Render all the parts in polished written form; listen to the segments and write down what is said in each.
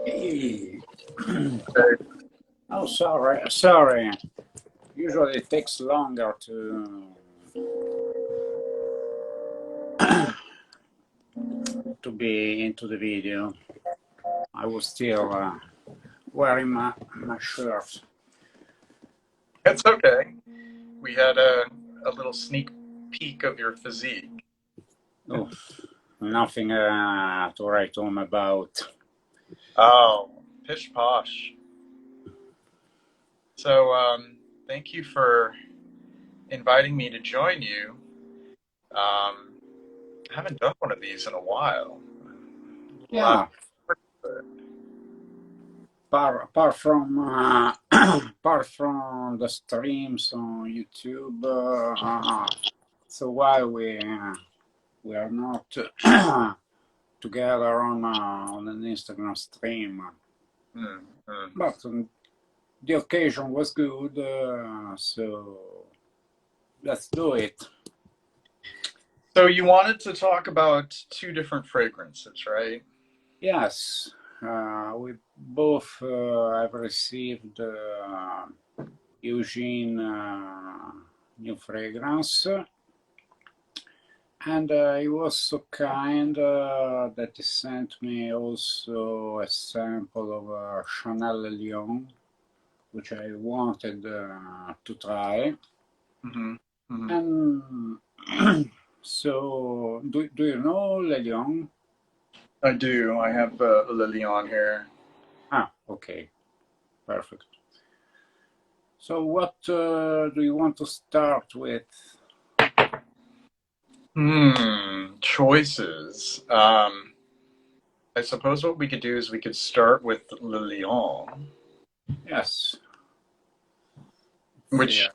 Hey. Okay. Oh, sorry. Usually it takes longer to be into the video. I was still wearing my shirt. It's okay. We had a little sneak peek of your physique. Oh, nothing to write home about. Oh, pish posh. So, thank you for inviting me to join you. I haven't done one of these in a while. A lot Yeah, apart from apart from the streams on YouTube, so why we are not together on an Instagram stream. mm, mm. But the occasion was good, so let's do it. So you wanted to talk about two different fragrances, right? Yes, we both have received Eugene new fragrance, and he was so kind that he sent me also a sample of Chanel Le Lion, which I wanted to try. Mm-hmm. Mm-hmm. And so, do you know Le Lion? I do. I have Lily on here. Ah, okay, perfect. So, what do you want to start with? Choices. I suppose what we could do is we could start with Le Lion, Yes, which fair.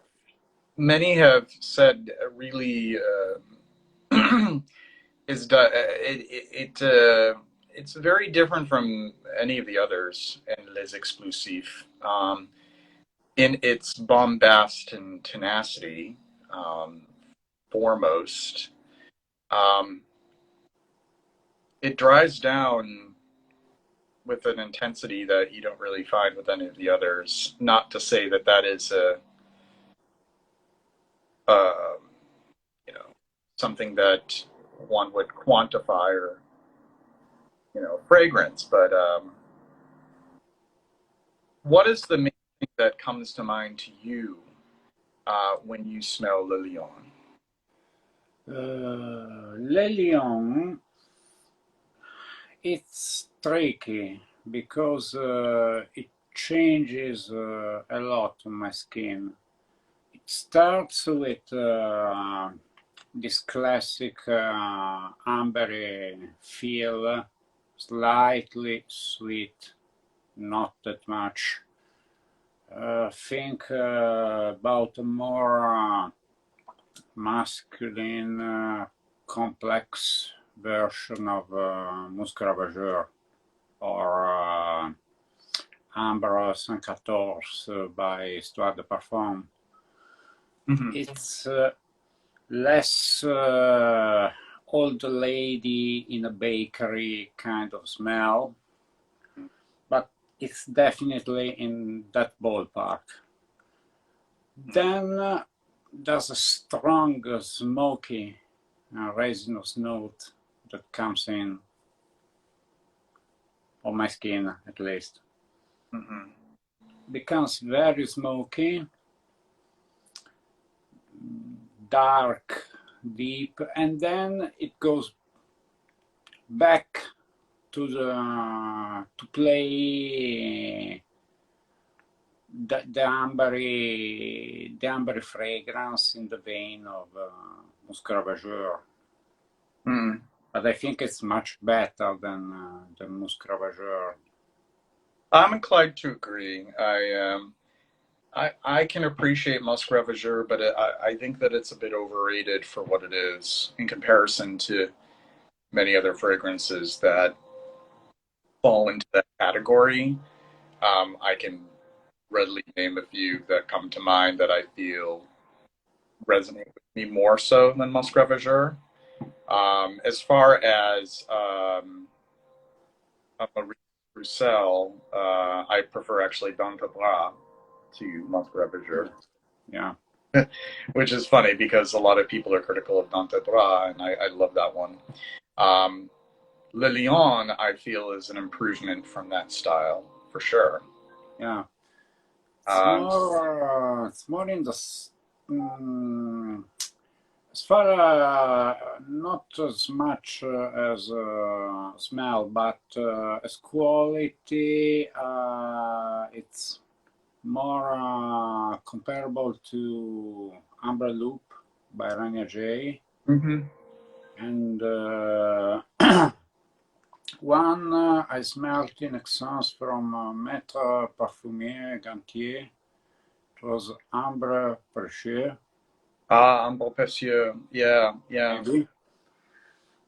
many have said really is it's very different from any of the others in Les Exclusifs in its bombast and tenacity. Um, Foremost, um, it dries down with an intensity that you don't really find with any of the others. Not to say that that is a you know something that one would quantify or fragrance, but what is the main thing that comes to mind to you when you smell Le Lion? Le Lion, it's tricky because it changes a lot on my skin. It starts with this classic ambery feel, slightly sweet, not that much. Think about a more masculine, complex version of Musc Ravageur or Ambre 114 by Histoire de Parfum. Mm-hmm. It's less old lady in a bakery kind of smell, but it's definitely in that ballpark. Then there's a strong smoky resinous note that comes in on my skin, at least. Mm-hmm. Becomes very smoky, dark, deep, and then it goes back to play the ambery fragrance in the vein of Musc Ravageur. Mm-hmm. But I think it's much better than Musc Ravageur. I'm inclined to agree. I can appreciate Musk Ravageur, but I think that it's a bit overrated for what it is in comparison to many other fragrances that fall into that category. I can readily name a few that come to mind that I feel resonate with me more so than Musk Ravageur. As far as a Bruxelles, I prefer actually Dans le Bras to Mont Ravageur, Yeah. which is funny because a lot of people are critical of Dans le Bras, and I love that one. Le Lion, I feel, is an improvement from that style for sure. Yeah. Um, It's more in the as far not as much as smell, but as quality, it's more comparable to Amber Loop by Rania J. mhm. And one I smelled in Essence from Maître Parfumier Gantier. It was Ambre Percier. Ah, Ambre Précieux. Yeah, yeah. Maybe.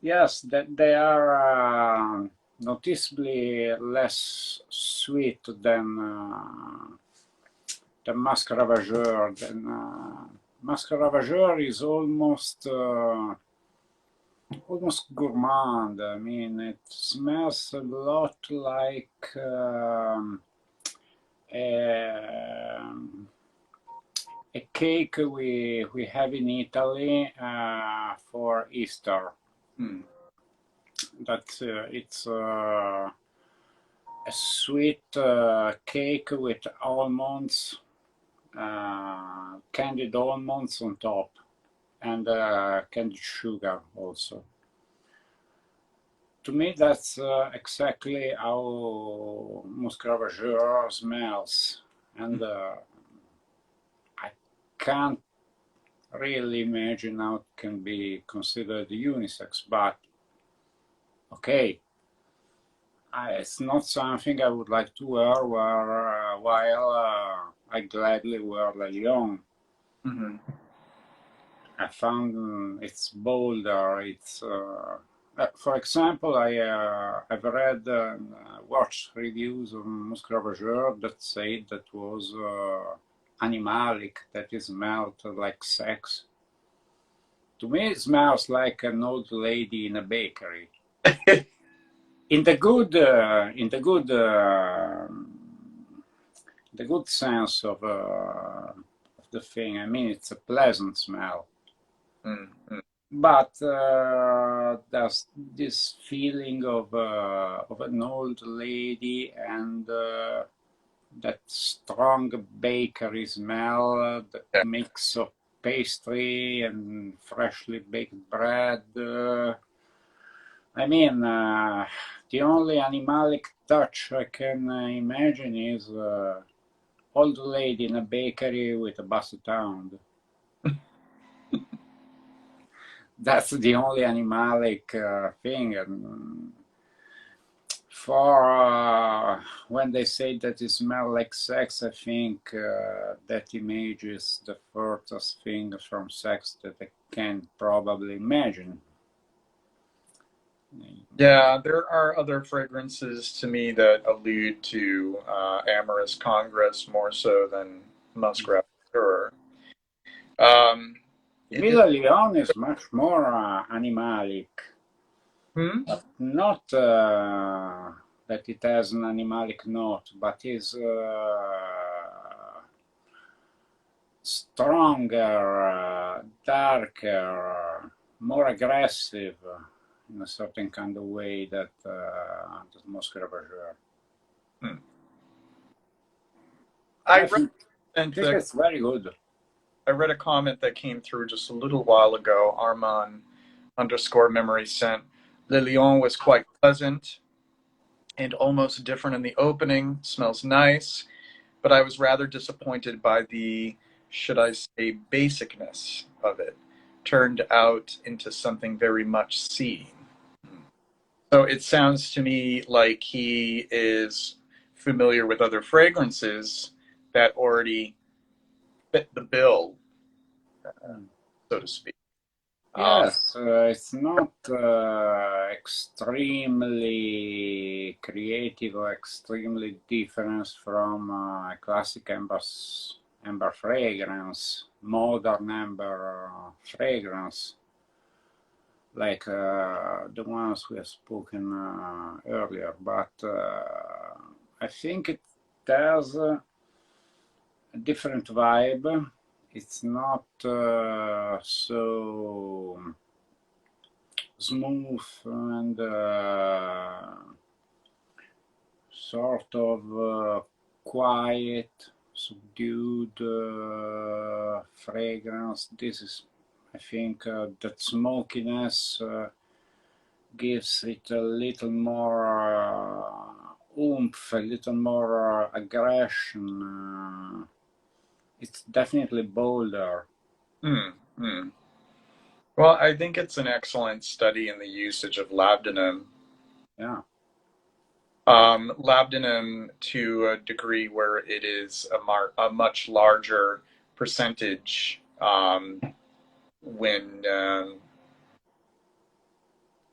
Yes, that they are noticeably less sweet than Masque Ravageur. Masque Ravageur is almost gourmand. I mean, it smells a lot like a cake we have in Italy for Easter. Hmm. It's a sweet cake with almonds, candied almonds on top, and candied sugar also. To me, that's exactly how Musc Ravageur smells, and I can't really imagine how it can be considered unisex, but okay. It's not something I would like to wear while I gladly wear Le Lion. Mm-hmm. I found it's bolder. For example, I've read watched reviews of Musc Ravageur that said that was animalic, that it smelled like sex. To me, it smells like an old lady in a bakery. In the good sense of the thing. I mean, it's a pleasant smell. Mm-hmm. But there's this feeling of an old lady and that strong bakery smell, that Yeah. mix of pastry and freshly baked bread. I mean, the only animalic touch I can imagine is old lady in a bakery with a basset hound. That's the only animalic thing. And for when they say that it smells like sex, I think that image is the furthest thing from sex that I can probably imagine. Yeah, there are other fragrances to me that allude to Amorous Congress more so than Musk Rapture. It is. Villa Leon is much more animalic. Hmm? Not that it has an animalic note, but is stronger, darker, more aggressive in a certain kind of way that Musc Ravageur. Hmm. I think That it's very good. I read a comment that came through just a little while ago. Armand underscore memory sent. Le Lion was quite pleasant and almost different in the opening. Smells nice, but I was rather disappointed by the, should I say, basicness of it. Turned out into something very much seen. So it sounds to me like he is familiar with other fragrances that already fit the bill, so to speak. Yes, it's not extremely creative or extremely different from a classic amber fragrance, modern amber fragrance, like the ones we have spoken earlier. But I think it has a different vibe. It's not so smooth and sort of quiet, subdued fragrance. This is, I think, that smokiness gives it a little more oomph, a little more aggression. It's definitely bolder. Mm, mm. Well, I think it's an excellent study in the usage of labdanum. Yeah. Labdanum to a degree where it is a much larger percentage when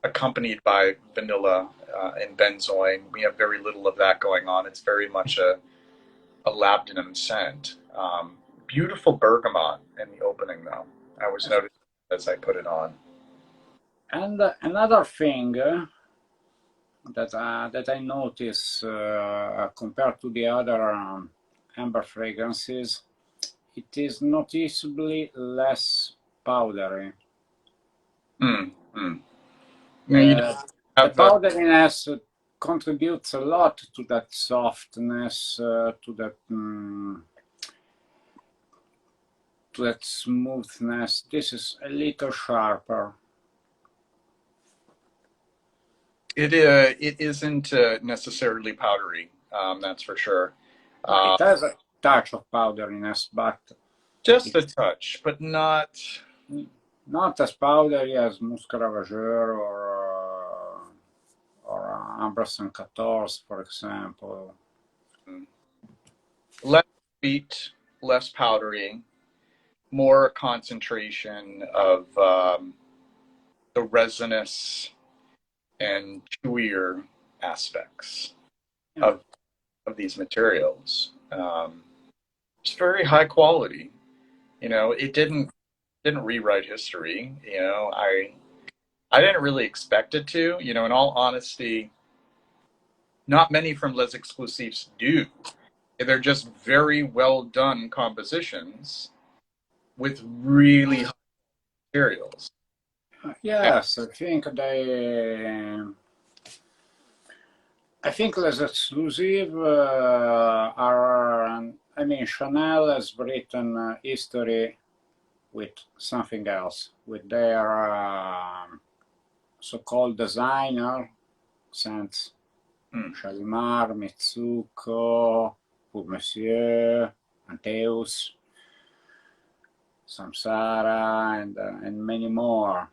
accompanied by vanilla and benzoin. We have very little of that going on. It's very much a labdanum scent. Beautiful bergamot in the opening, though. I was noticing as I put it on. And another thing that I notice compared to the other amber fragrances, it is noticeably less powdery. Mm, mm. You The have powderiness contributes a lot to that softness, to that smoothness. This is a little sharper. it isn't necessarily powdery. That's for sure. It has a touch of powderiness, but Just a it's touch, but not. not as powdery as Muscat Ravageur or Ambre Saint-Quatorze, for example. Less sweet, less powdery, more concentration of the resinous and chewier aspects Yeah. of these materials. It's very high quality. You know, it didn't rewrite history. You know, I didn't really expect it to. You know, in all honesty, not many from Les Exclusifs do. They're just very well done compositions with really high materials. Yes, I think Les Exclusives are, I mean, Chanel has written history with something else, with their so-called designer scents. Shalimar, Mitsuko, Pour Monsieur, Anteus, Samsara, and many more.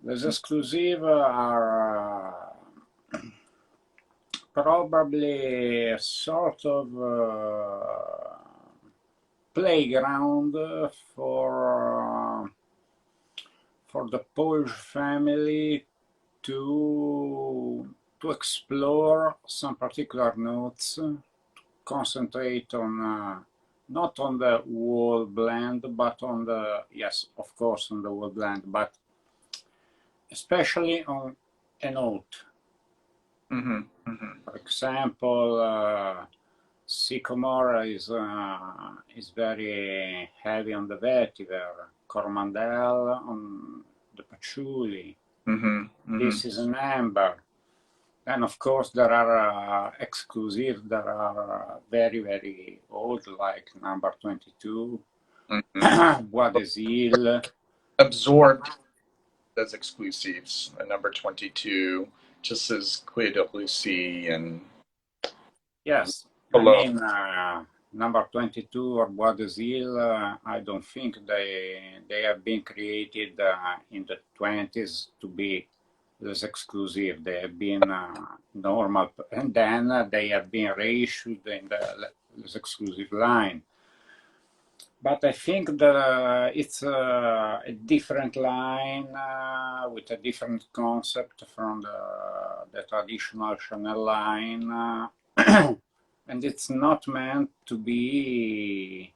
Les Exclusives are probably a sort of playground for the Polish family to explore some particular notes, to concentrate on not on the whole blend, but on the, yes, of course, on the whole blend, but especially on a note. Mm-hmm, mm-hmm. For example, Sycamore is very heavy on the vetiver, Coromandel on the patchouli. Mm-hmm, mm-hmm. This is an amber. And of course, there are exclusives that are very, very old, like number 22, Bois des Îles. Absorbed as exclusives, number 22, just as Clé de Lucie and. Yes, Hello. I mean, number 22 or Bois des Îles, I don't think they have been created in the 20s to be less exclusive. They have been normal, and then they have been reissued in the less exclusive line. But I think that it's a different line with a different concept from the traditional Chanel line. And it's not meant to be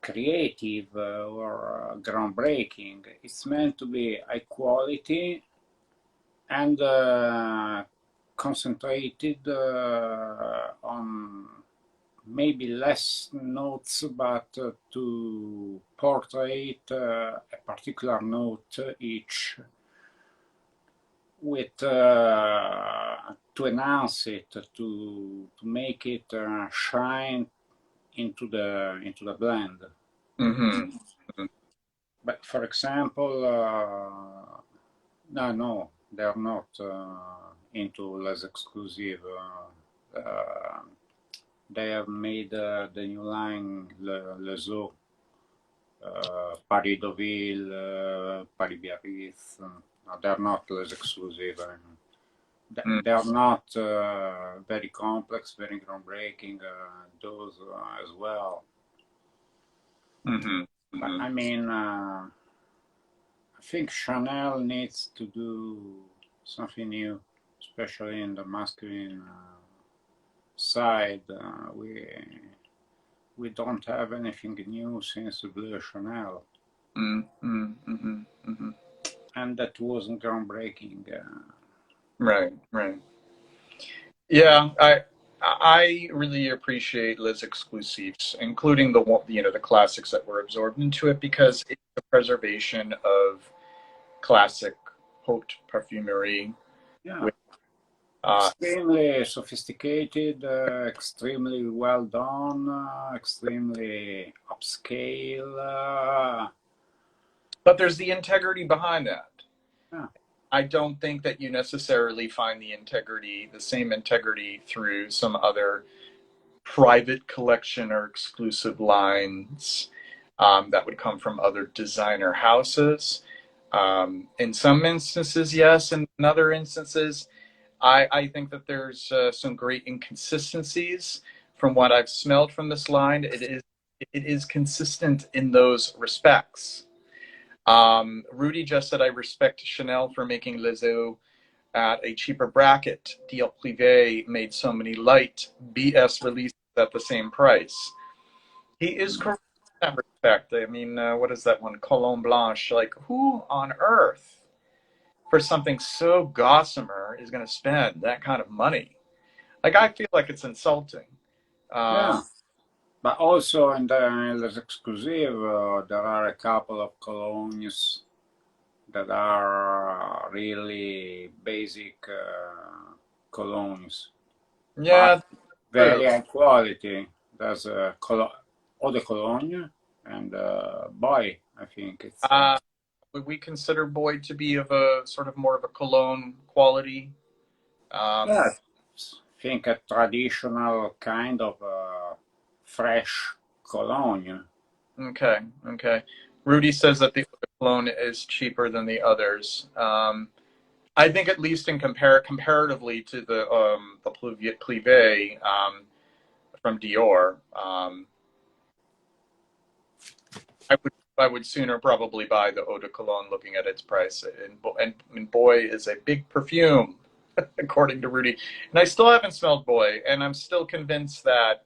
creative or groundbreaking. It's meant to be high quality and concentrated on maybe less notes, but to portray a particular note each, with to enhance it, to make it shine into the blend. Mm-hmm. But for example, no, they're not into Les Exclusive. They have made the new line Les Eaux, Paris Deauville, Paris Biarritz. No, they're not Les Exclusive. They are not very complex, very groundbreaking. Those as well. Mm-hmm. But I mean, I think Chanel needs to do something new, especially in the masculine side. We don't have anything new since Bleu Chanel, and that wasn't groundbreaking. Right. Yeah, I really appreciate Les Exclusives, including the classics that were absorbed into it, because it's the preservation of classic haute parfumerie. Yeah. With, extremely sophisticated, extremely well done, extremely upscale. But there's the integrity behind that. Yeah. I don't think that you necessarily find the same integrity through some other private collection or exclusive lines that would come from other designer houses. In some instances, yes. In other instances, I think that there's some great inconsistencies from what I've smelled from this line. It is consistent in those respects. Rudy just said, I respect Chanel for making Les Eaux at a cheaper bracket. Dior Privé made so many light BS releases at the same price. He is correct in that respect. I mean, what is that one? Cologne Blanche. Like, who on earth for something so gossamer is going to spend that kind of money? Like, I feel like it's insulting. Yeah. But also in the Les Exclusive, there are a couple of colognes that are really basic colognes. Yeah. Very high quality. There's Eau de Cologne and Boy, I think it's. Would we consider Boyd to be of a sort of more of a cologne quality? Yeah, I think a traditional kind of fresh cologne. Okay. Rudy says that the cologne is cheaper than the others. I think at least in comparatively to the Privé from Dior, I would sooner probably buy the Eau de Cologne looking at its price. And Boy is a big perfume, according to Rudy. And I still haven't smelled Boy, and I'm still convinced that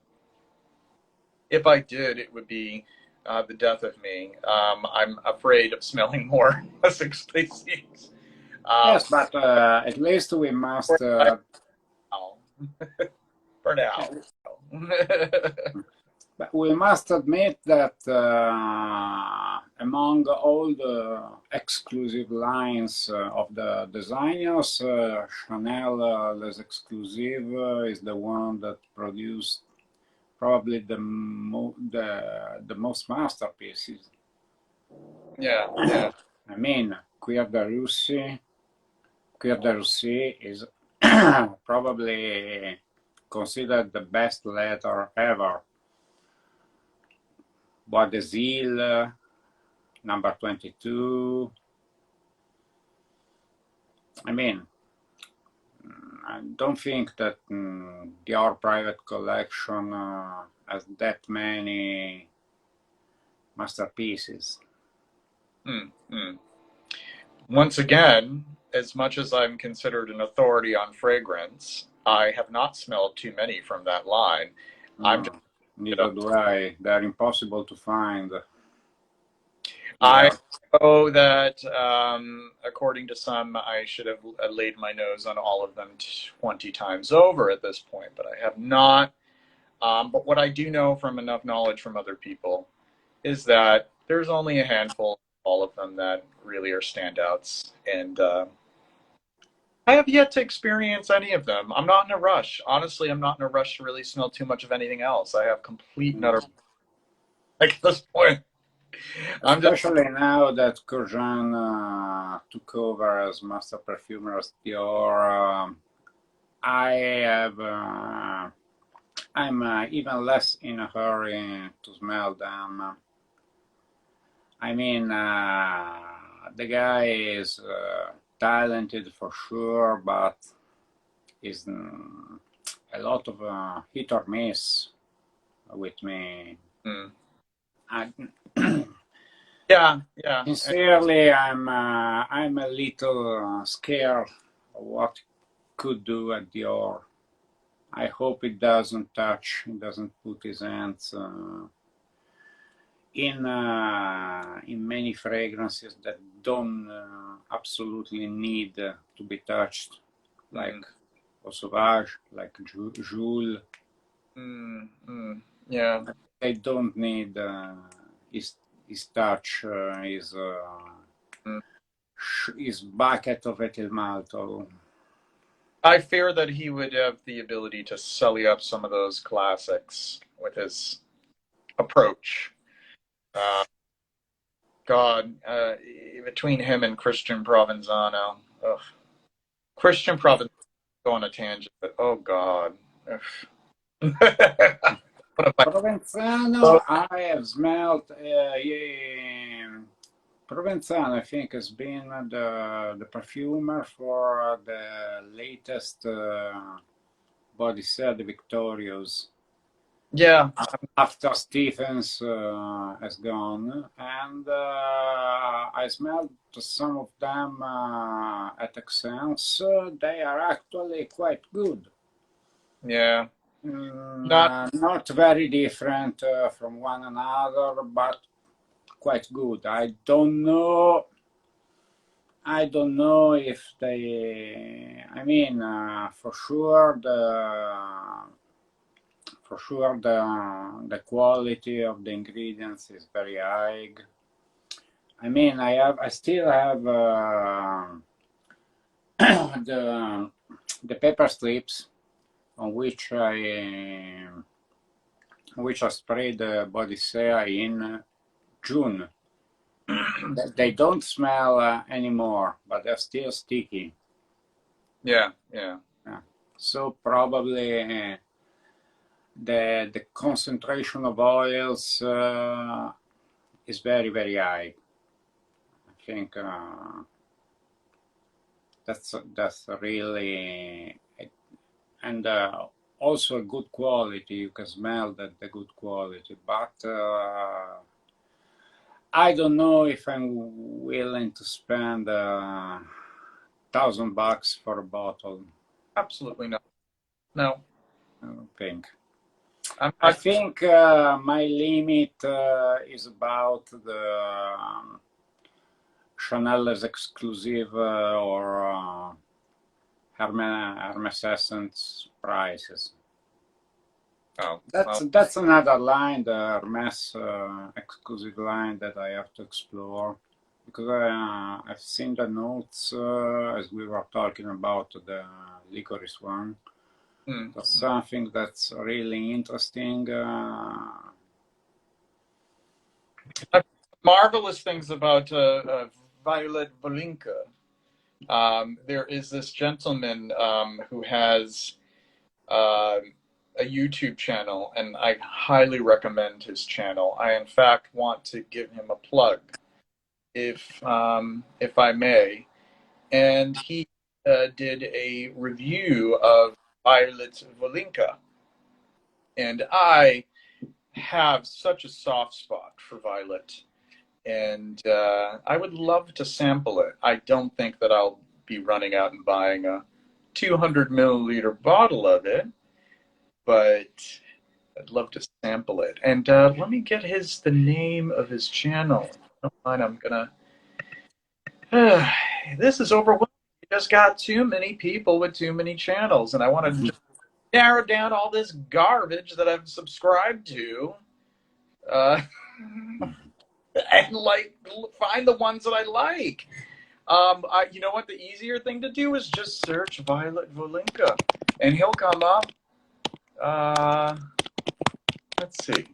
if I did, it would be the death of me. I'm afraid of smelling more species. Yes, but at least we must. For now. But we must admit that among all the exclusive lines of the designers, Chanel Les Exclusive is the one that produced probably the most masterpieces. Yeah. I mean, Cuir de Russie is probably considered the best leather ever. Bois d'Azil, number 22. I mean, I don't think that Dior private collection has that many masterpieces. Once again, as much as I'm considered an authority on fragrance, I have not smelled too many from that line. No, neither do I. They're impossible to find. I Yeah. know that, according to some, I should have laid my nose on all of them 20 times over at this point, but I have not. But what I do know from enough knowledge from other people is that there's only a handful of all of them that really are standouts. And I have yet to experience any of them. I'm not in a rush. Honestly, I'm not in a rush to really smell too much of anything else. I have complete and utter, Mm. like, at this point. I'm just, Especially now that Kurjan took over as master perfumer at Dior, I have I'm even less in a hurry to smell them. I mean, the guy is talented for sure, but is a lot of hit or miss with me. mm, I, yeah, yeah. sincerely, I'm a little scared of what could do at Dior. I hope it doesn't touch, it doesn't put his hands in many fragrances that don't absolutely need to be touched, like Mm, Eau Sauvage, like Joule. yeah. They don't need his touch, Mm. his bucket of ethyl maltol. I fear that he would have the ability to sully up some of those classics with his approach. Uh, God, between him and Christian Provenzano, ugh. Christian Provenzano go on a tangent, but oh God. What am I? Provenzano, I have smelled. Yeah, Provenzano, I think, has been the perfumer for the latest body set, the Victorious, Yeah, after Stephens has gone. And I smelled some of them at Essence. They are actually quite good. yeah. Not Not very different from one another, but quite good. I don't know if they. I mean, for sure the quality of the ingredients is very high. I mean, I still have the paper strips on which I sprayed the body care in June. They don't smell anymore, but they're still sticky. yeah, yeah. Yeah. So probably the concentration of oils is very, very high. I think that's really, and also a good quality. You can smell that the good quality, but I don't know if I'm willing to spend $1,000 for a bottle. Absolutely not. No, I don't think. I'm I not. think my limit is about the Chanel Les Exclusive or Hermes Essence prices. Oh, That's well, that's another line, the Hermes exclusive line that I have to explore because I've seen the notes as we were talking about the licorice one. That's something that's really interesting. marvelous things about Violet Volinka. There is this gentleman who has uh, a YouTube channel, and I highly recommend his channel. I, in fact, want to give him a plug, if I may. And he did a review of Violet Volinka, and I have such a soft spot for Violet, and I would love to sample it. I don't think that I'll be running out and buying a 200 milliliter bottle of it, but I'd love to sample it. And let me get the name of his channel. fine, I'm gonna. This is overwhelming. You just got too many people with too many channels, and I want to just narrow down all this garbage that I've subscribed to, uh, and like find the ones that I like. You know what? The easier thing to do is just search Violet Volinka, and he'll come up. Uh, let's see.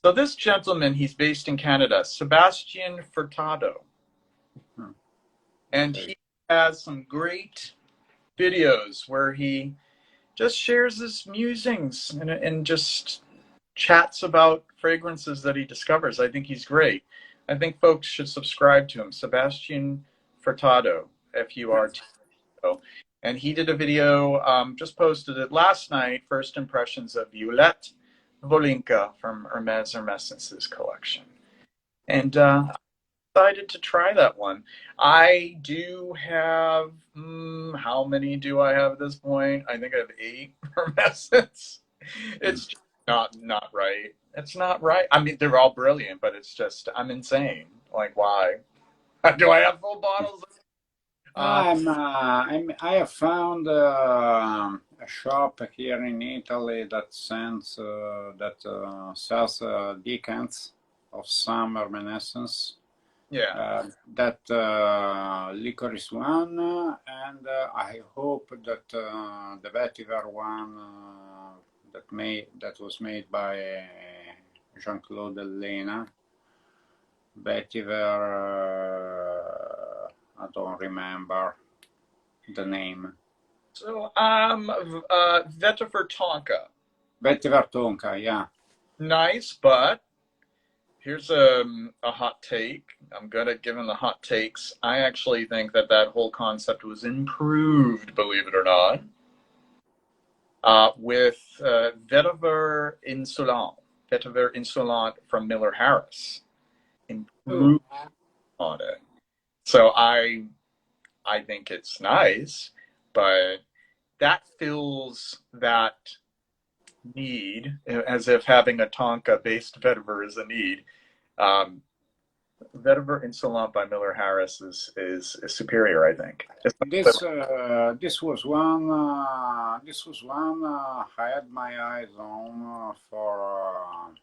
So this gentleman, he's based in Canada, Sebastian Furtado, and he has some great videos where he just shares his musings and just chats about fragrances that he discovers. I think he's great. I think folks should subscribe to him, Sebastian Furtado, Furtado. And he did a video, just posted it last night, first impressions of Violette Volinka from Hermes Hermesence's collection. And I decided to try that one. I do have, how many do I have at this point? I think I have 8 Hermescence. It's just not right. It's not right. I mean, they're all brilliant, but it's just, I'm insane. Like, why? Do I have full bottles? I have found a shop here in Italy that sells decants of some Reminiscence. Yeah. That licorice one, and I hope that the vetiver one that was made by Jean-Claude Elena. Vetiver, I don't remember the name. So, Vetiver Tonka. Vetiver Tonka, yeah. Nice, but here's a hot take. I'm good at giving the hot takes. I actually think that whole concept was improved, believe it or not, with Vetiver Insolent. Vetiver Insolent from Miller Harris. Improved on it. So I think it's nice, but that fills that need as if having a Tonka-based vetiver is a need. Vetiver Insolent by Miller Harris is superior, I think. This was one I had my eyes on for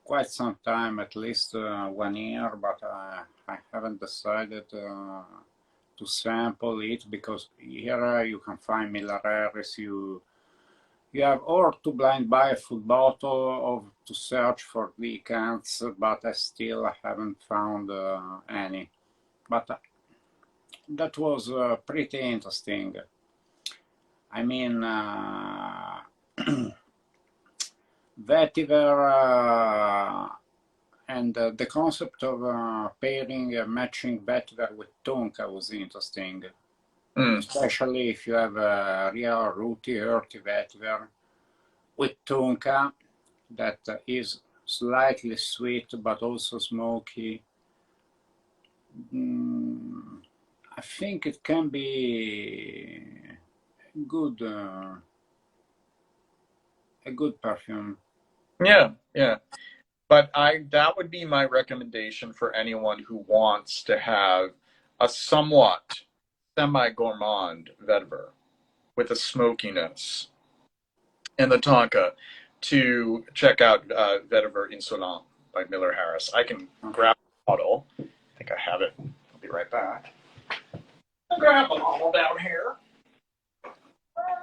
quite some time, at least 1 year, but I haven't decided to sample it, because here you can find Miller Harris. You have or to blind buy a full bottle or to search for decants, but I still haven't found any. But that was pretty interesting. I mean, vetiver and the concept of pairing matching vetiver with tonka was interesting. Especially if you have a real rooty, earthy vetiver with tonka that is slightly sweet but also smoky. I think it can be good, a good perfume. Yeah, yeah. But that would be my recommendation for anyone who wants to have a somewhat semi-gourmand vetiver with a smokiness and the tonka, to check out Vetiver Insolent by Miller Harris. I can grab a bottle. I think I have it. I'll be right back. I'll grab a bottle down here. Oh,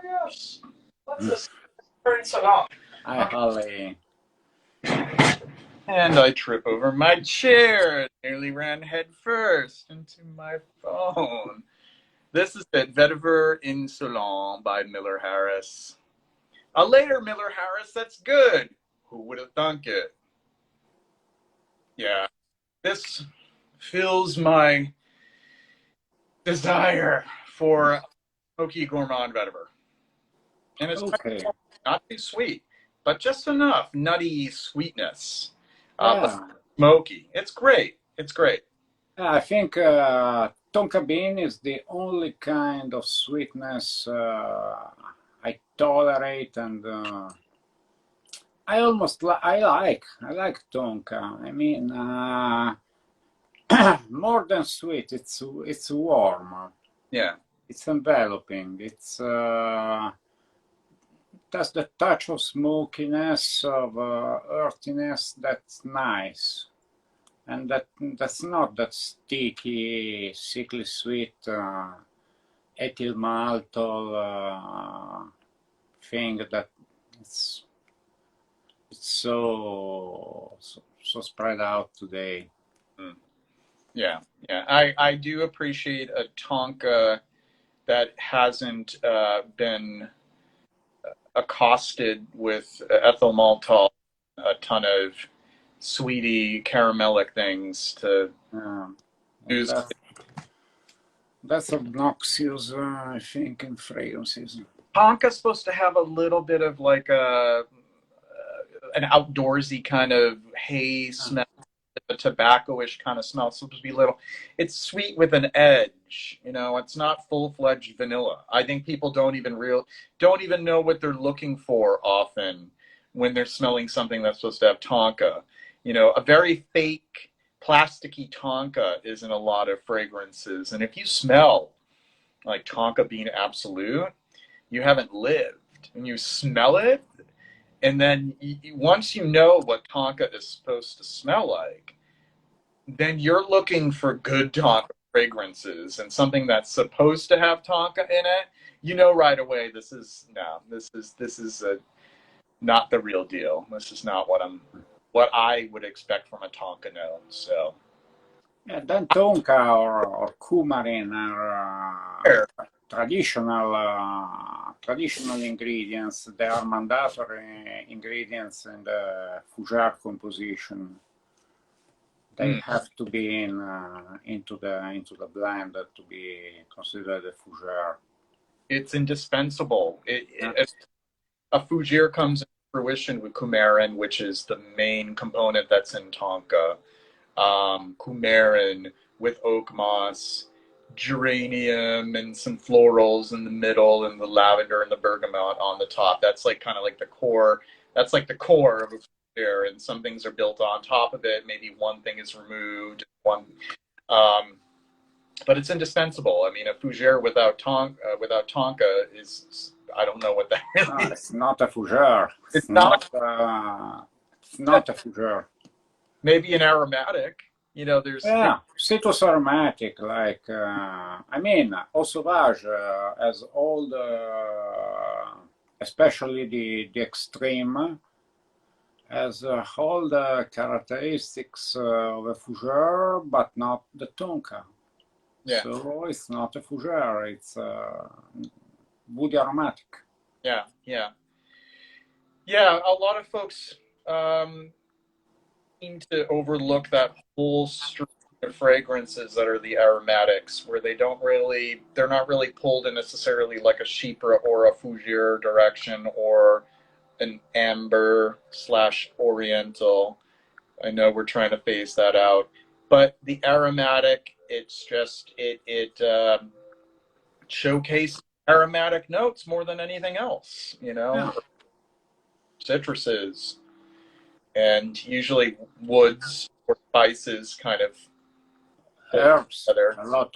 yes. What's this? Insolent. Hi, Holly. And I trip over my chair. Nearly ran head first into my phone. This is it, Vetiver Insolent by Miller Harris. A later Miller Harris that's good. Who would have thunk it? Yeah. This fills my desire for smoky gourmand vetiver. And it's okay. Not too sweet, but just enough nutty sweetness. Yeah. But smoky. It's great. It's great. I think tonka bean is the only kind of sweetness I tolerate, and I like tonka. I mean, more than sweet. It's warm. Yeah. It's enveloping. It has the touch of smokiness, of earthiness that's nice, and that's not that sticky, sickly sweet ethyl maltol thing that it's so spread out today. Mm. Yeah. Yeah. I do appreciate a Tonka that hasn't been accosted with ethyl maltol, a ton of sweetie caramelic things to Um, use. that's obnoxious, I think, in fragrances. Tonka's supposed to have a little bit of like a an outdoorsy kind of hay smell, a tobacco-ish kind of smell. It's supposed to be little. It's sweet with an edge. You know, it's not full-fledged vanilla. I think people don't even know what they're looking for often when they're smelling something that's supposed to have tonka. You know, a very fake plasticky tonka is in a lot of fragrances, and if you smell like tonka being absolute, you haven't lived. And you smell it, and then once you know what tonka is supposed to smell like, then you're looking for good tonka fragrances and something that's supposed to have tonka in it. You know right away this is not the real deal. This is not what I would expect from a tonka note. So Yeah, then tonka or coumarin are traditional ingredients. They are mandatory ingredients in the fougère composition. They have to be into the blend to be considered a fougère. it's indispensable. A fougere comes into fruition with coumarin, which is the main component that's in tonka. Coumarin with oak moss, geranium, and some florals in the middle, and the lavender and the bergamot on the top. That's like kind of like the core. That's like the core of a fougere, and some things are built on top of it. Maybe one thing is removed. But it's indispensable. I mean, a fougere without tonka is, I don't know what that really is. It's not a fougère. It's not. It's not a fougère. Maybe an aromatic. You know, Yeah, citrus aromatic, like I mean, Eau Sauvage has all especially the extreme, has all the characteristics of a fougère, but not the tonka. Yeah. So it's not a fougère, it's woody aromatic. Yeah, yeah. Yeah, a lot of folks seem to overlook that whole stream of fragrances that are the aromatics, where they're not really pulled in necessarily like a chypre or a fougere direction or an amber / oriental. I know we're trying to phase that out, but the aromatic, it's just it showcases aromatic notes more than anything else, you know. Yeah. Citruses and usually woods or spices kind of Herbs, together. a lot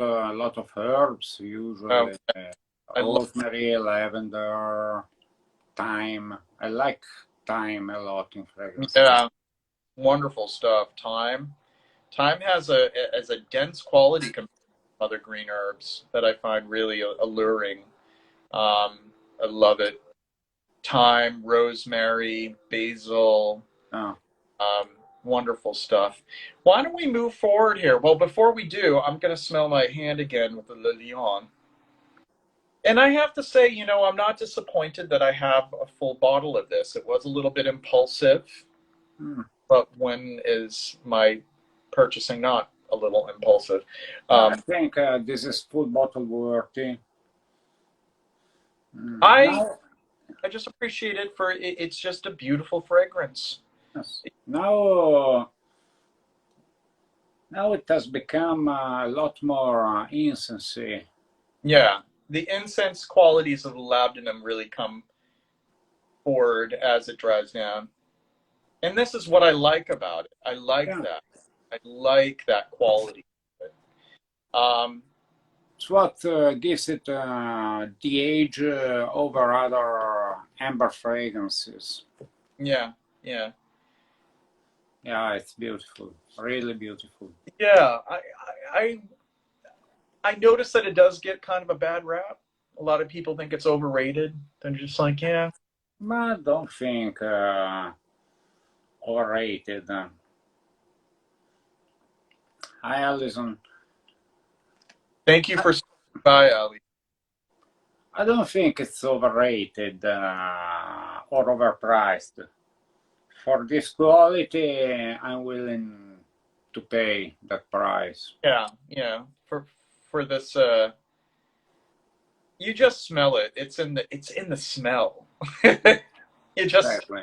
of herbs, usually rosemary, lavender, thyme. I like thyme a lot in fragrances. Yeah, wonderful stuff. Thyme has a dense quality compared to other green herbs that I find really alluring. I love it. Thyme, rosemary, basil. Oh. Wonderful stuff. Why don't we move forward here? Well, before we do, I'm going to smell my hand again with the Le Lion. And I have to say, you know, I'm not disappointed that I have a full bottle of this. It was a little bit impulsive, but when is my purchasing not a little impulsive? I think this is full bottle worthy. I just appreciate it for it's just a beautiful fragrance. Yes. Now it has become a lot more incensey. Yeah, the incense qualities of the labdanum really come forward as it dries down. And this is what I like about it. I like that. I like that quality. It's what gives it the edge over other amber fragrances. Yeah, yeah, Yeah, it's beautiful, really beautiful. yeah. I I noticed that it does get kind of a bad rap. A lot of people think it's overrated. They're just like, yeah. But I don't think overrated. Hi, Alison. Thank you for by Ali. I don't think it's overrated or overpriced. For this quality, I'm willing to pay that price. Yeah, yeah. For this, you just smell it. It's in the smell. It just Exactly.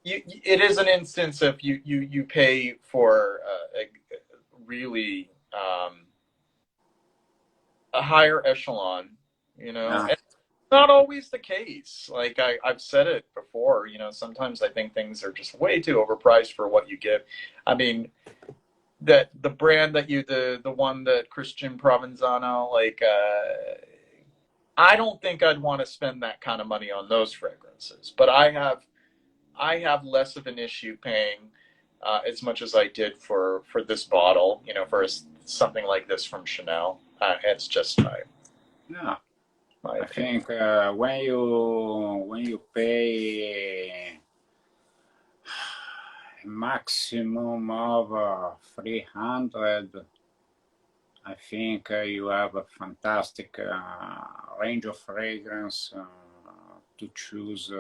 it is an instance of you pay for a really a higher echelon, you know. Yeah. And it's not always the case. Like I've said it before, you know, sometimes I think things are just way too overpriced for what you give. I mean, that the brand that the one that Christian Provenzano, like I don't think I'd want to spend that kind of money on those fragrances. But I have less of an issue paying as much as I did for this bottle, you know, for something like this from Chanel. It's just Yeah. my I opinion. think when you pay a maximum of 300, I think you have a fantastic range of fragrance to choose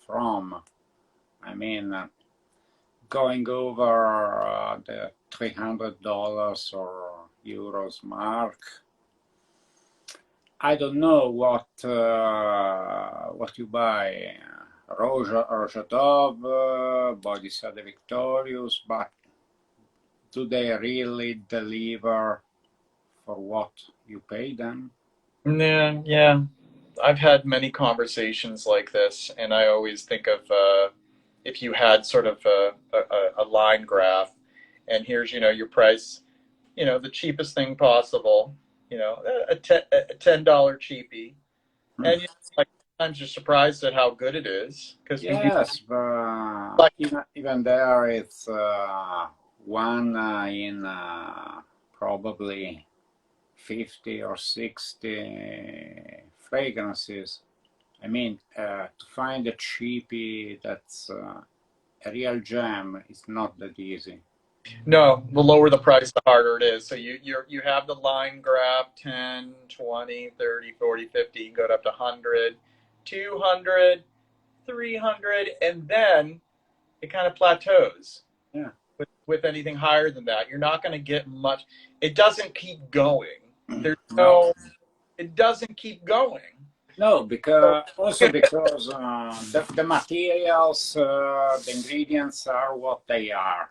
from. I mean, going over the $300 or euros mark, I don't know what you buy. Roja Dove, Bodysuit Victorious, but do they really deliver for what you pay them? Yeah, yeah. I've had many conversations like this, and I always think of if you had sort of a line graph, and here's, you know, your price, you know, the cheapest thing possible, you know, a $10 cheapie, Hmm. and you know, like sometimes you're surprised at how good it is because you Yes, but like even there it's one in probably 50 or 60 fragrances. I mean, to find a cheapie that's a real gem is not that easy. no, the lower the price, the harder it is. So you have the line graph 10, 20, 30, 40, 50, you go up to 100, 200, 300, and then it kind of plateaus. Yeah. With anything higher than that, you're not going to get much. It doesn't keep going. There's No, no, it doesn't keep going. no, So, because the materials, the ingredients are what they are.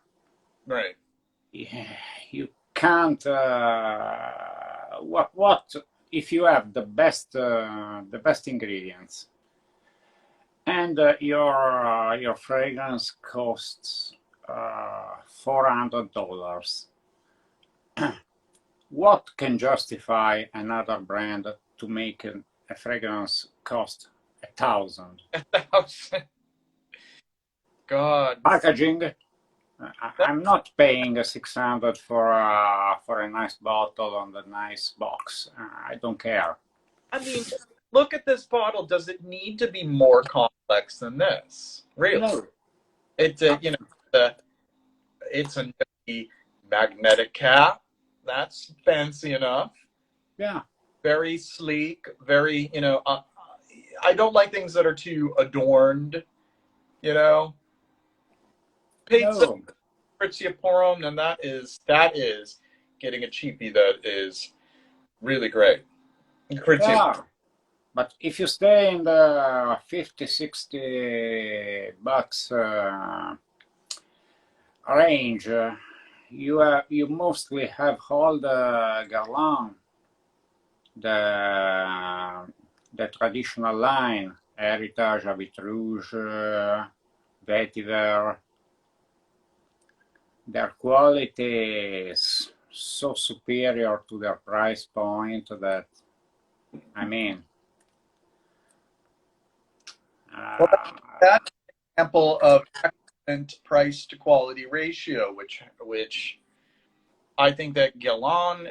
right. Yeah, you can't. What if you have the best ingredients and your fragrance costs $400? What can justify another brand to make a fragrance cost 1,000? God. Packaging. I'm not paying 600 for a nice bottle on the nice box. I don't care. I mean, look at this bottle. Does it need to be more complex than this? Really? No. It's a, you know, it's a magnetic cap. That's fancy enough. Yeah. Very sleek. Very, you know, I don't like things that are too adorned. You know, paid some No. Pritzia Porum, and that is getting a cheapie that is really great. Pritzia, Yeah. But if you stay in the 50, 60 bucks range, you mostly have all the Guerlain, the traditional line, Heritage, Habit Rouge, Vetiver. their quality is so superior to their price point that, I mean, Well, uh, that's an example of excellent price to quality ratio, which I think that Guerlain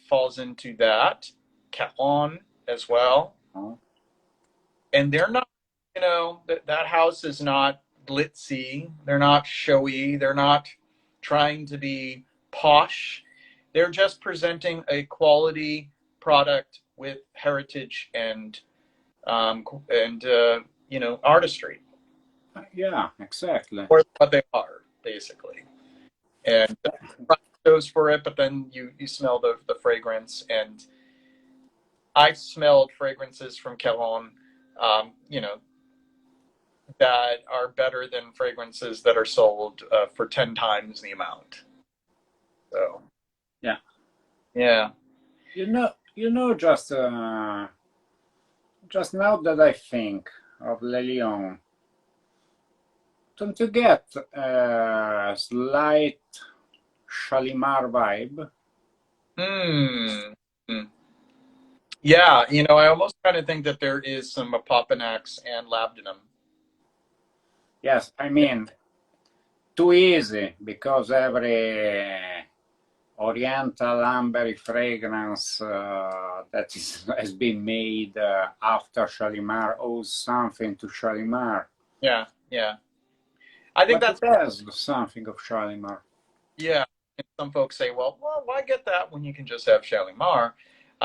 falls into that, Caron as well, oh, and they're not, that house is not glitzy, they're not showy, they're not trying to be posh. They're just presenting a quality product with heritage um, and artistry, yeah, exactly. or what they are basically. And goes for it, but then you smell the fragrance, and I smelled fragrances from Calon, that are better than fragrances that are sold for 10 times the amount. So Yeah, yeah. just now that I think of Le Lion, don't you get a slight Shalimar vibe? Hmm. Hmm. Yeah, I almost kind of think that there is some Apopanax and Labdanum. Yes, I mean, too easy because every Oriental ambery fragrance has been made after Shalimar owes something to Shalimar. Yeah, yeah. I think But it that's has something of Shalimar. yeah. And some folks say, well, why get that when you can just have Shalimar?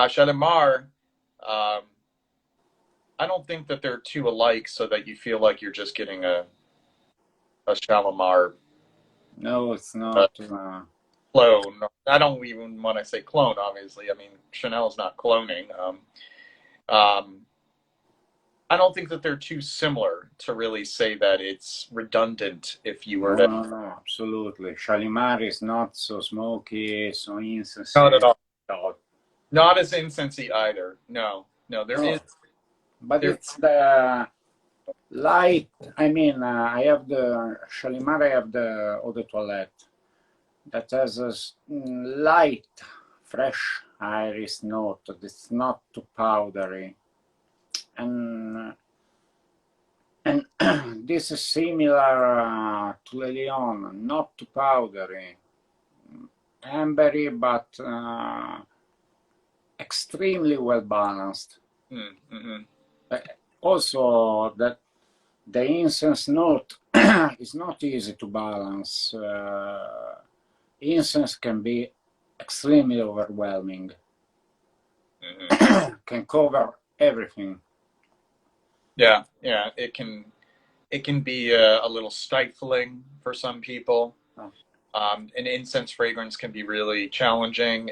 Shalimar, um, I don't think that they're two alike, so that you feel like you're just getting a Shalimar No, it's uh, not. clone. I don't even want to say clone, obviously. I mean, Chanel's not cloning. Um, I don't think that they're too similar to really say that it's redundant if you were No, to. no, no, absolutely. Shalimar is not so smoky, so Not at incensed. all. Not as incensey either. No, no, there is. No, but There. it's the light. I mean, I have the Shalimar, I have the Eau de Toilette that has a light, fresh iris note. It's not too powdery. And and this is similar to Le Lion, not too powdery, ambery, but extremely well balanced. Mm-hmm. Also, that the incense note is not easy to balance. Incense can be extremely overwhelming, Mm-hmm. can cover everything. Yeah, yeah. It can be a little stifling for some people. Oh. An incense fragrance can be really challenging.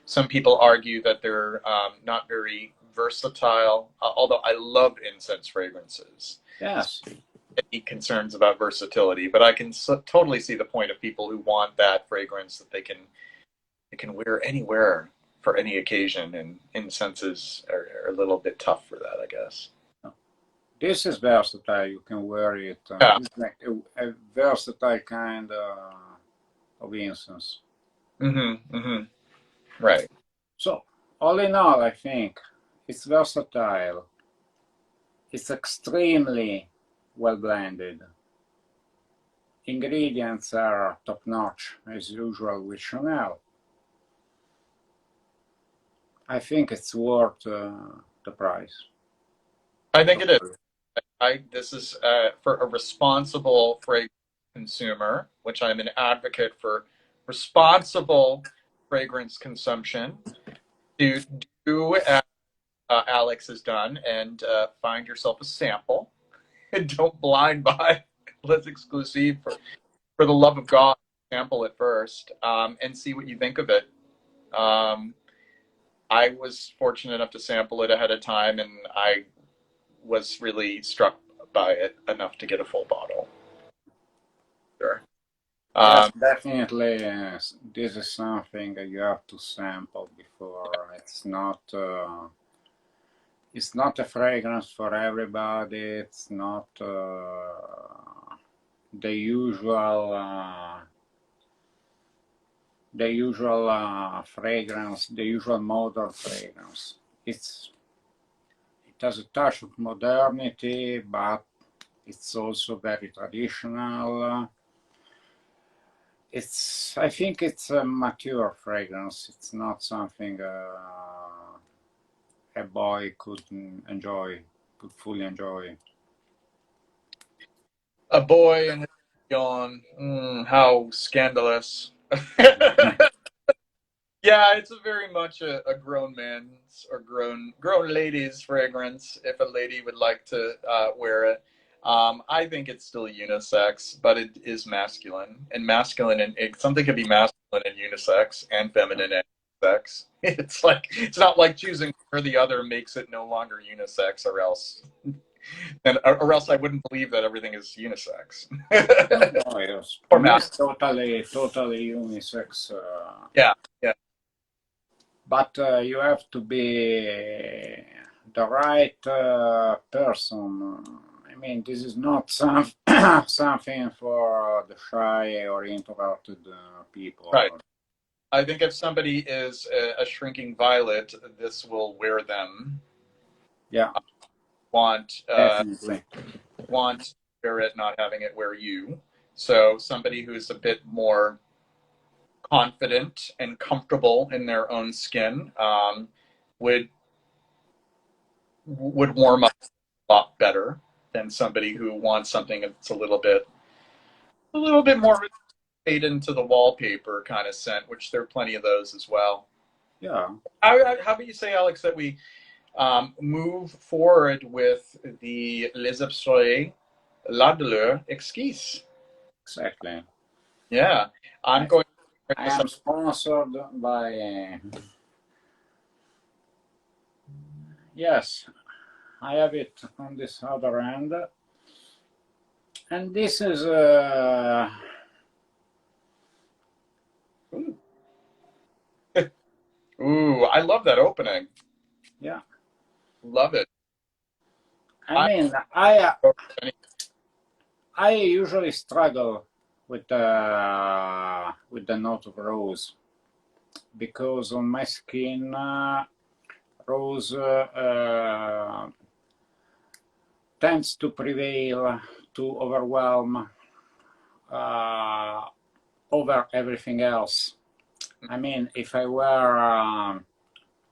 Some people argue that they're not very versatile, although I love incense fragrances. Yes, Any concerns about versatility, but I can totally see the point of people who want that fragrance that they can wear anywhere for any occasion, and incenses are a little bit tough for that, I guess. this is versatile. You can wear it. Yeah. It's like a versatile kind of incense. Mm-hmm. Mm-hmm. Right. So, all in all, I think it's versatile. It's extremely well blended. Ingredients are top notch, as usual with Chanel. I think it's worth the price. I think it is. This is for a responsible fragrance consumer, which I'm an advocate for responsible fragrance consumption. To do as Alex has done and find yourself a sample, and don't blind buy Les Exclusive for the love of God. Sample it first and see what you think of it. Um, I was fortunate enough to sample it ahead of time, and I was really struck by it enough to get a full bottle. Sure. Yes, Um, definitely. This is something you have to sample before. It's not a fragrance for everybody. It's not the usual the usual fragrance, the usual modern fragrance. It has a touch of modernity, but it's also very traditional. I think it's a mature fragrance. It's not something a boy could fully enjoy. A boy and his yawn. How scandalous. Yeah, it's a very much a grown man's or grown lady's fragrance. If a lady would like to wear it, I think it's still unisex, but it is masculine. And masculine and something can be masculine and unisex, and feminine and sex. It's not like choosing one or the other makes it no longer unisex, or else I wouldn't believe that everything is unisex. Oh, yes. Or It's totally unisex. Yeah, yeah. But you have to be the right person. I mean, this is not something for the shy or introverted people. Right. I think if somebody is a shrinking violet, this will wear them. Yeah, Definitely. definitely. Want wear it, not having it wear you. So somebody who's a bit more confident and comfortable in their own skin would warm up a lot better than somebody who wants something that's a little bit more fade into the wallpaper kind of scent, which there are plenty of those as well. Yeah. How about you say, Alex, that we move forward with the Les Absolues L'Adler Exquise? Exactly. Yeah, I'm going. I am sponsored by. Yes, I have it on this other end, and this is. Ooh, I love that opening. Yeah. Love it. I mean, I usually struggle with the note of rose because on my skin, rose tends to prevail, to overwhelm over everything else. I mean, if I were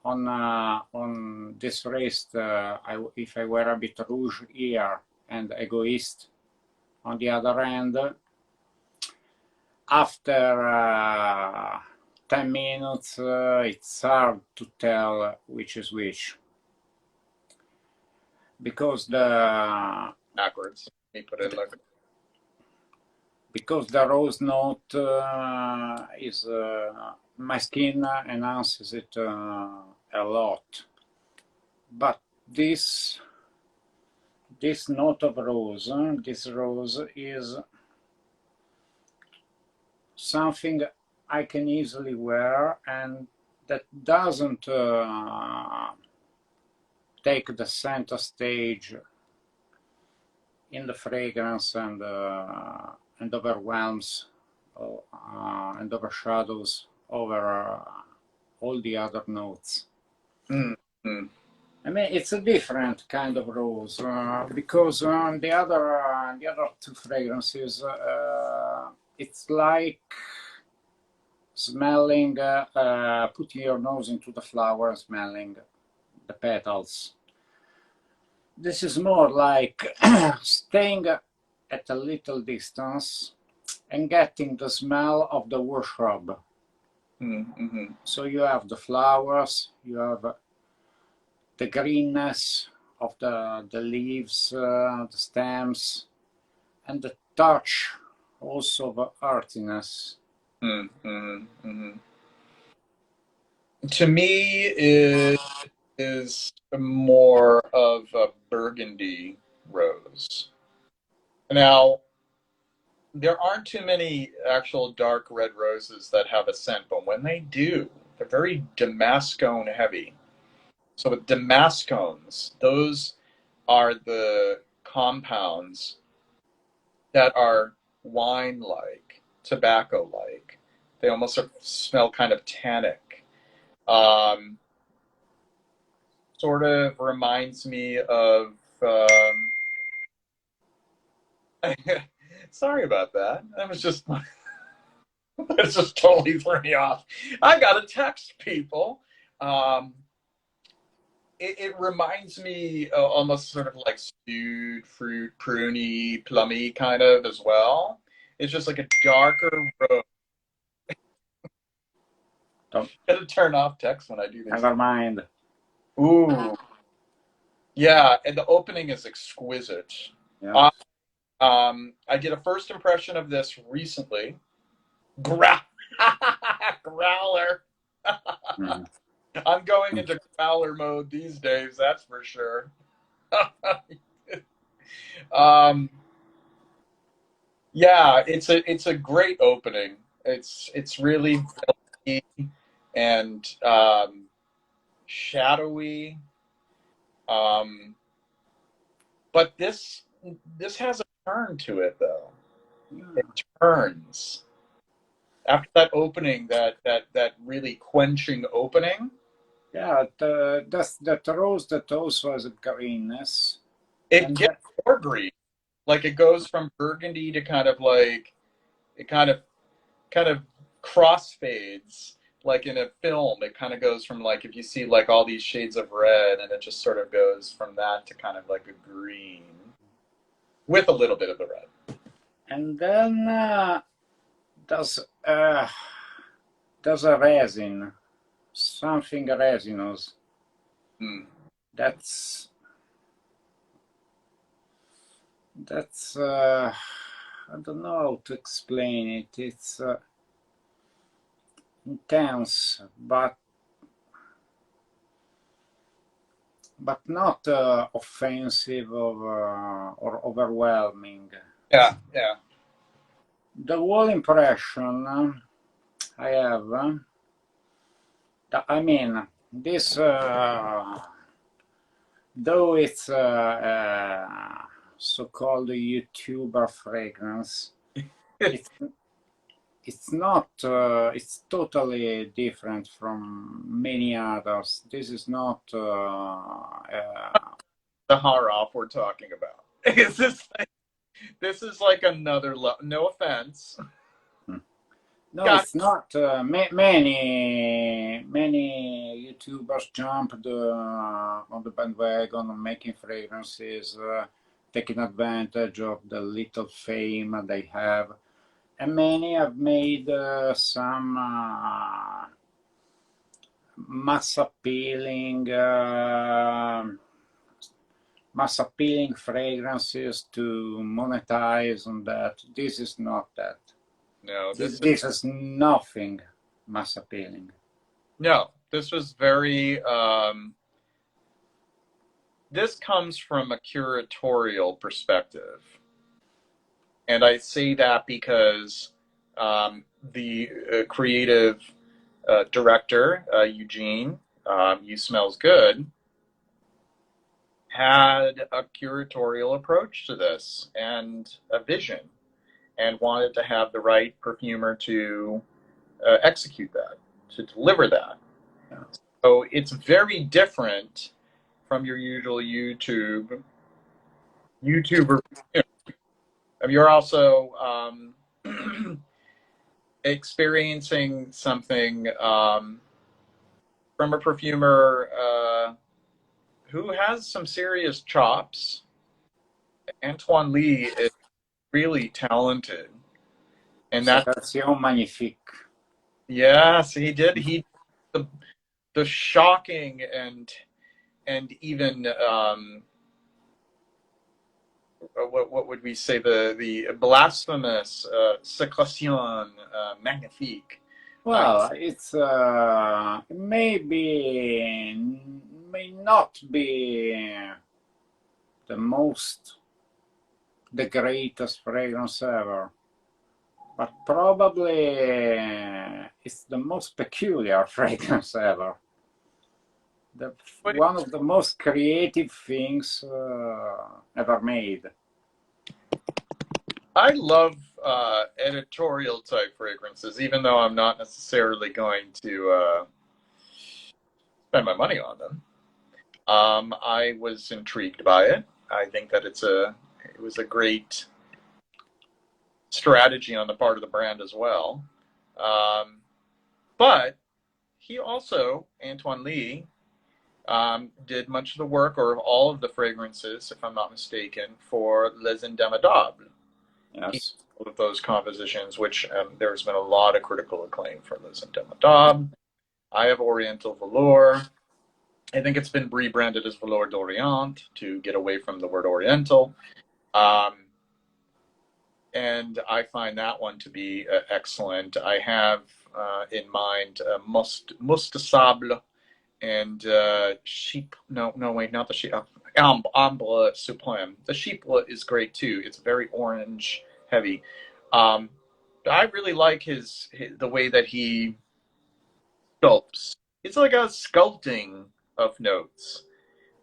on this wrist, if I were a bit rouge here and egoist on the other end, after 10 minutes, it's hard to tell which is which. Because backwards. Let me put it like because the rose note is my skin enhances it a lot, but this note of rose, this rose is something I can easily wear and that doesn't take the center stage in the fragrance and overwhelms and overshadows over all the other notes. Mm-hmm. I mean, it's a different kind of rose because the other two fragrances, it's like smelling, putting your nose into the flower and smelling the petals. This is more like staying at a little distance and getting the smell of the wood shrub. Mm-hmm. So you have the flowers, you have the greenness of the leaves, the stems, and the touch also of earthiness. Mm-hmm. Mm-hmm. To me, it is more of a burgundy rose. Now, there aren't too many actual dark red roses that have a scent, but when they do, they're very Damascone heavy. So with Damascones, those are the compounds that are wine-like, tobacco-like, They almost smell kind of tannic. Um, Sort of reminds me of. Sorry about that. That was just that just totally threw me off. I got to text people. Um, it reminds me almost sort of like stewed fruit, pruny, plummy kind of as well. It's just like a darker roast. Don't, Gotta turn off text when I do these. never mind. Ooh, yeah, and the opening is exquisite. Yeah. I did a first impression of this recently. Growl Growler. Mm. I'm going into growler mode these days, that's for sure. um, yeah, it's a great opening. It's really filmy and shadowy. Um, but this has a turn to it though. Yeah. It turns after that opening, that really quenching opening. Yeah, that rose that also has a greenness, It and gets more green. Like it goes from burgundy to kind of like it kind of crossfades like in a film. It kind of goes from like if you see like all these shades of red and it just sort of goes from that to kind of like a green with a little bit of the red. and then there's uh, there's a resin, something resinous. Mm. That's I don't know how to explain it. It's intense, but not offensive or overwhelming. Yeah, yeah. The whole impression I have, I mean, this, though it's so-called YouTuber fragrance, it's it's not, it's totally different from many others. This is not The Haroff we're talking about. This is like another no offense. no, God. it's not. Many YouTubers jumped on the bandwagon of making fragrances, taking advantage of the little fame they have, and many have made some mass appealing, fragrances to monetize on that. This is not that. No, This is nothing mass appealing. no, this was very this comes from a curatorial perspective. And I say that because the creative director, Eugene, You Smells Good, had a curatorial approach to this and a vision and wanted to have the right perfumer to execute that, to deliver that. Yeah. So it's very different from your usual YouTuber. You're also experiencing something from a perfumer who has some serious chops. Antoine Lee is really talented, and that Sensation magnifique. yes, he did. He the the shocking and even what would we say the blasphemous sécrétion magnifique. Well, it's may not be the greatest fragrance ever, but probably it's the most peculiar fragrance ever. One of the most creative things ever made. I love editorial type fragrances, even though I'm not necessarily going to spend my money on them. I was intrigued by it. I think that it was a great strategy on the part of the brand as well. But he also, Antoine Lee, did much of the work, or all of the fragrances, if I'm not mistaken, for Les Indémodables. Yes. All of those compositions, which there's been a lot of critical acclaim for Les Indémodables. I have Oriental Velour. I think it's been rebranded as Velour d'Orient to get away from the word Oriental. And I find that one to be excellent. I have in mind Mustasable and Sheep. No, wait, not the Sheep. Ambre Supreme. The Sheep is great too. It's very orange heavy. I really like his the way that he sculpts. It's like a sculpting of notes.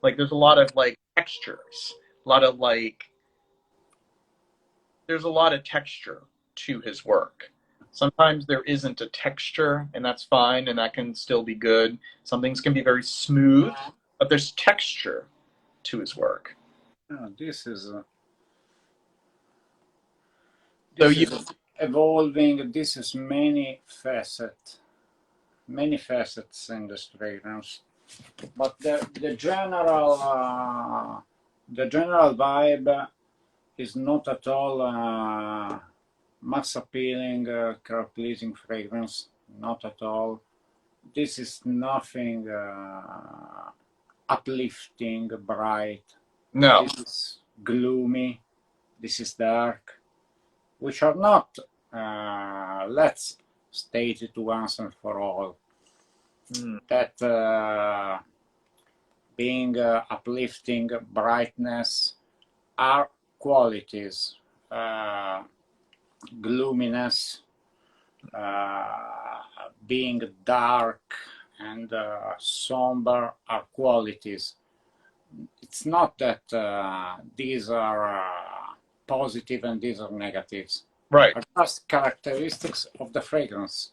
Like there's a lot of like textures, a lot of like there's a lot of texture to his work. Sometimes there isn't a texture, and that's fine, and that can still be good. Some things can be very smooth, but there's texture to his work. Oh, this is So evolving. This is many facets in this fragrance. But the general vibe is not at all mass appealing, crowd pleasing fragrance. Not at all. This is nothing uplifting, bright. no, This is gloomy. This is dark, which are not. Let's state it once and for all. That being uplifting, brightness are qualities. Gloominess, being dark and somber are qualities. It's not that these are positive and these are negatives. right. Are just characteristics of the fragrance.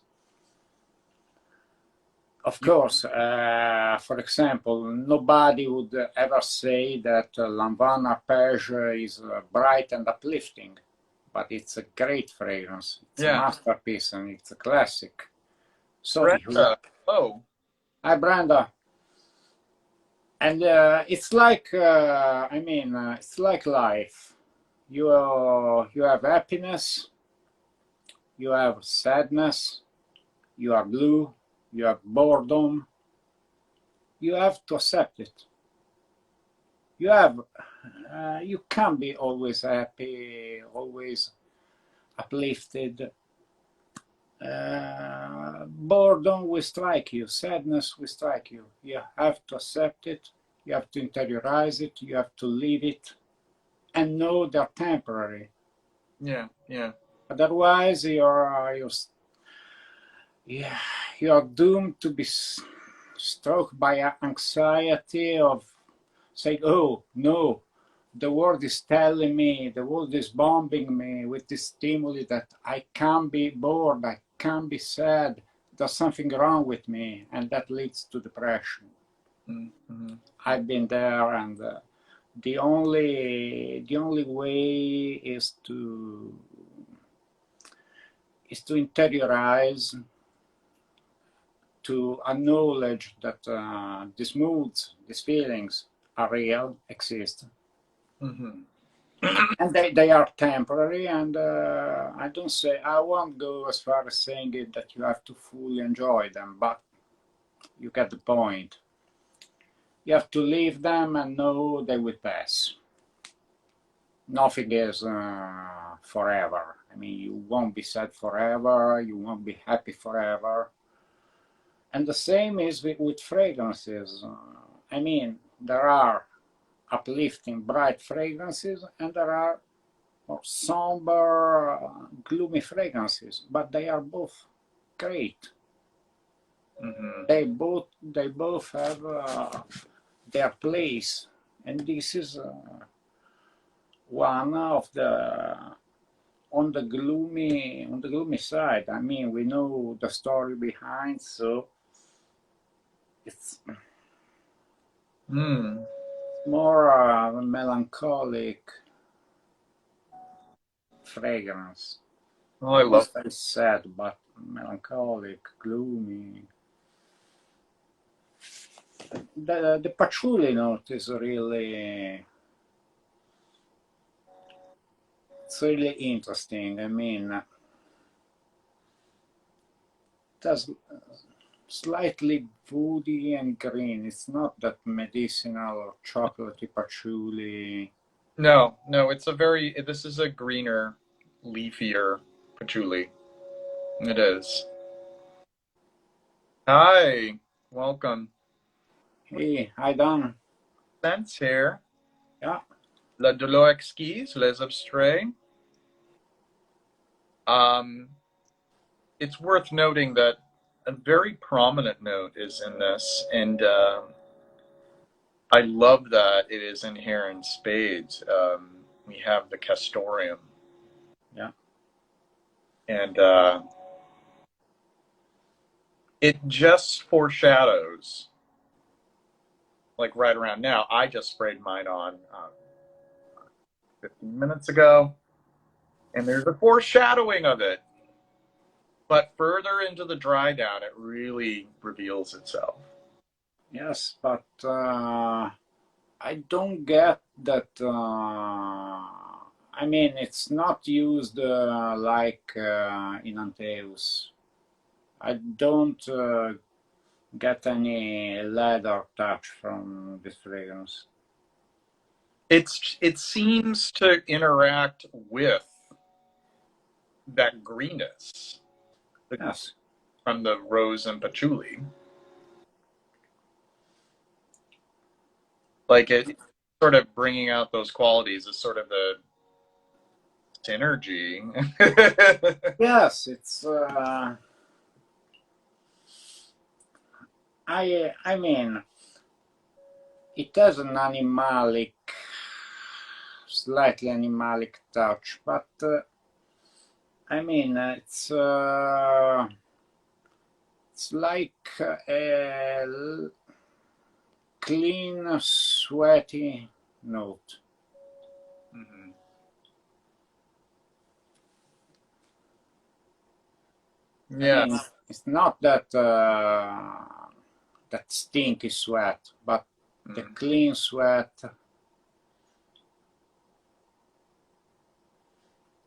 Of course, for example, nobody would ever say that Lanvin Arpège is bright and uplifting, but it's a great fragrance. It's a masterpiece and it's a classic. So, Brenda. Oh, hi Brenda. And it's like, it's like life. You have happiness, you have sadness, you are blue, you have boredom. You have to accept it. You can't be always happy, always uplifted. Boredom will strike you, sadness will strike you. You have to accept it, you have to interiorize it, you have to live it, and know they're temporary. Yeah. Otherwise, you're doomed to be struck by anxiety of saying, oh no, the world is telling me, the world is bombing me with this stimuli that I can't be bored, I can't be sad, there's something wrong with me, and that leads to depression. Mm-hmm. I've been there, and the only way is to interiorize, to acknowledge that these moods, these feelings are real, exist. Mm-hmm. And they are temporary, and I won't go as far as saying it that you have to fully enjoy them, but you get the point. You have to leave them and know they will pass. Nothing is forever. I mean, you won't be sad forever, you won't be happy forever. And the same is with fragrances. I mean, there are uplifting, bright fragrances, and there are more somber, gloomy fragrances, but they are both great. Mm-hmm. They both have their place, and this is one of the on the gloomy side. I mean, we know the story behind, so it's Mm. more a melancholic fragrance. Oh, I Not love. very sad, but melancholic, gloomy. The patchouli note is it's really interesting. I mean, it has slightly woody and green. It's not that medicinal or chocolatey patchouli. No, no, it's a very. This is a greener, leafier patchouli. It is. Hi, welcome. Hey, hi Dan. Sense here. Yeah, La douleur exquise, les abstraits. It's worth noting that a very prominent note is in this, and I love that it is in here in spades. We have the castoreum, yeah. and it just foreshadows, like right around now. I just sprayed mine on 15 minutes ago, and there's a foreshadowing of it. But further into the dry down, it really reveals itself. Yes, but I don't get that. I mean, it's not used like in Antaeus. I don't get any leather touch from this fragrance. It seems to interact with that greenness Yes. from the rose and patchouli. Like it sort of bringing out those qualities is sort of the synergy. Yes, it's. I mean, it has an animalic, slightly animalic touch, but I mean, it's like a clean, sweaty note. Mhm. I Yeah. mean, it's not that that stinky sweat, but the Mhm. clean sweat.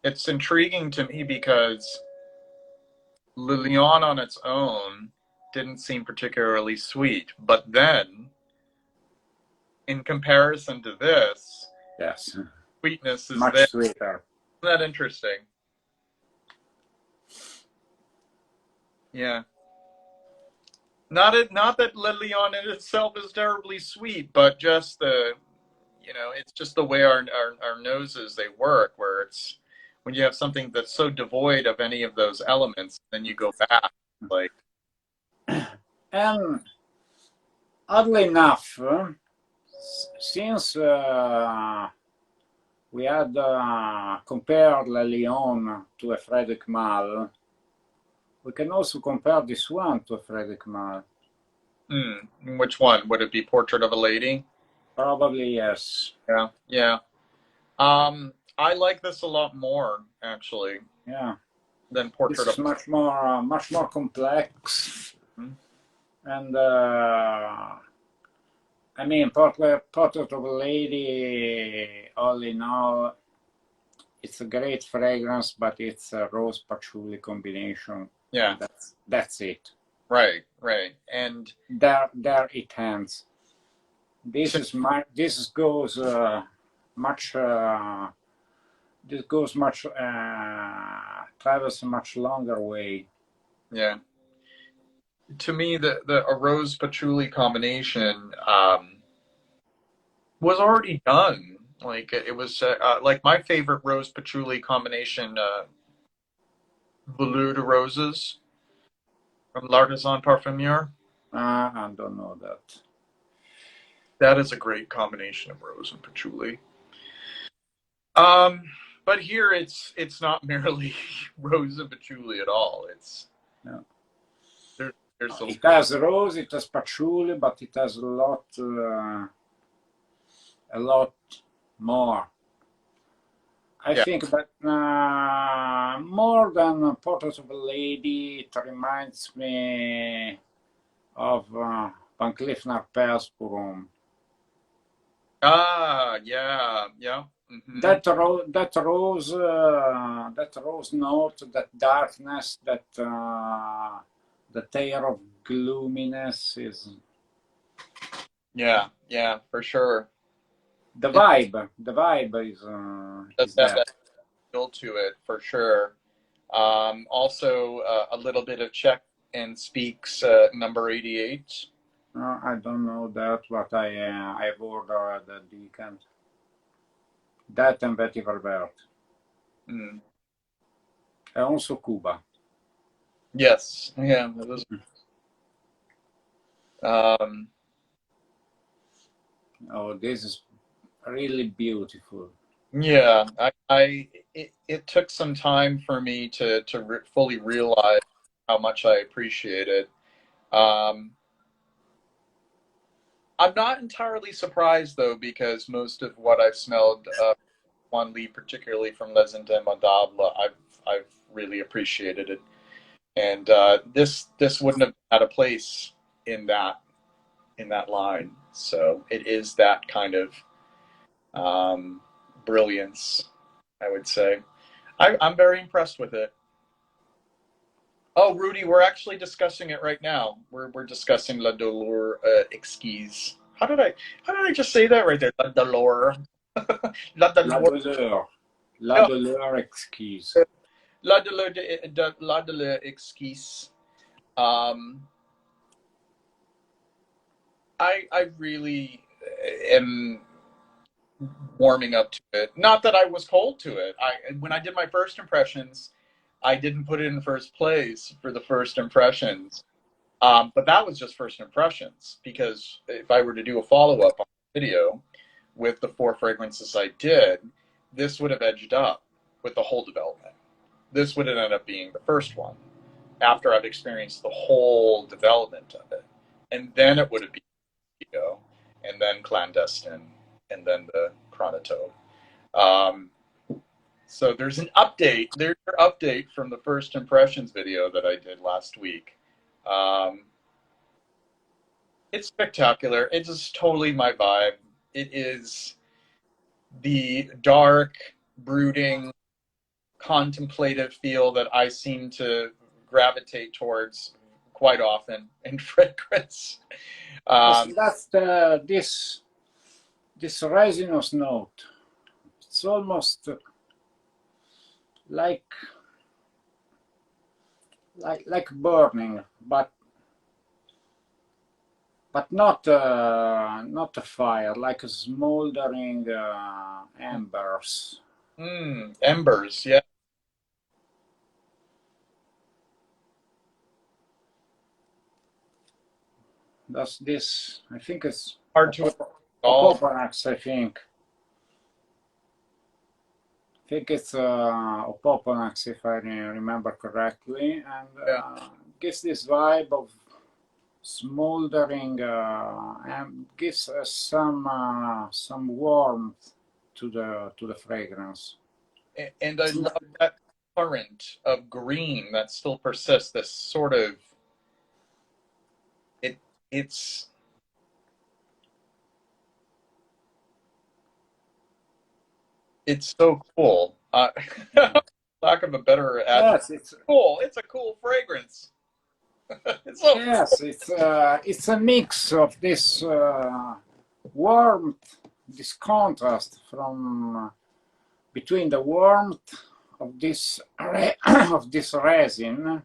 It's intriguing to me because Lilian on its own didn't seem particularly sweet, but then in comparison to this, Yes, sweetness is there. much sweeter. Isn't that interesting? Yeah. Not that Lilian in itself is terribly sweet, but just it's just the way our noses they work, where it's when you have something that's so devoid of any of those elements, then you go back like And oddly enough, since we had compared Le Lion to a Frederic Malle, we can also compare this one to a Frederic Malle. which one would it be? Portrait of a Lady? Probably yes. Yeah, yeah. I like this a lot more actually Yeah, than this Portrait is of. much more complex, Hmm. and I mean, Portrait of a Lady, all in all, it's a great fragrance, but it's a rose patchouli combination. Yeah, That's it. right, right, and There it ends. to, This goes much. This goes much travels a much longer way. yeah. To me, the a rose patchouli combination was already done. Like it was like my favorite rose patchouli combination, Velour de Roses from L'Artisan Parfumeur. I don't know that. That is a great combination of rose and patchouli. Um, But here it's not merely rose and patchouli at all. It's No. there's It has rose, it has patchouli, but it has a lot more. I Yeah. think that more than Portrait of a Lady, it reminds me of Van Cleef & Arpels Purum. Yeah. Mm-hmm. That rose note, that darkness, that air of gloominess is Yeah, for sure. the vibe. The vibe is there. That feel to it for sure. Also, a little bit of Czech and Speaks number 88. I don't know that, but I've ordered the decant. That and Betty Verbert. Mm. And also Cuba. Yes, yeah. Those, oh, this is really beautiful. Yeah, it took some time for me to fully realize how much I appreciate it. I'm not entirely surprised though, because most of what I've smelled, Juan Lee, particularly from Les Indemandables, I've really appreciated it, and this wouldn't have had a place in that line. So it is that kind of brilliance, I would say. I'm very impressed with it. Oh, Rudy, we're actually discussing it right now. We're discussing La Douleur Exquise. How did I just say that right there? La Douleur. La Douleur. La Douleur Exquise. La Douleur Exquise. I really am warming up to it. Not that I was cold to it. When I did my first impressions, I didn't put it in first place for the first impressions. But that was just first impressions, because if I were to do a follow-up on the video with the 4 fragrances I did, this would have edged up with the whole development. This would have ended up being the first one after I've experienced the whole development of it. And then it would have been Ego, and then Clandestine, and then the Chronotone. So there's an update. There's your update from the first impressions video that I did last week. It's spectacular. It's just totally my vibe. It is the dark, brooding, contemplative feel that I seem to gravitate towards quite often in fragrance. That's this resinous note. It's almost like burning, but not a fire, like a smoldering embers. Embers, yeah. That's this. I think it's hard to Opoponax, I think. I think it's Opoponax, if I remember correctly, and gives this vibe of smoldering and gives us some warmth to the fragrance. And I love that current of green that still persists. This sort of it's so cool. Lack of a better adjective. Yes, it's cool. It's a cool fragrance. yes, it's a mix of this warmth, this contrast from between the warmth of this of this resin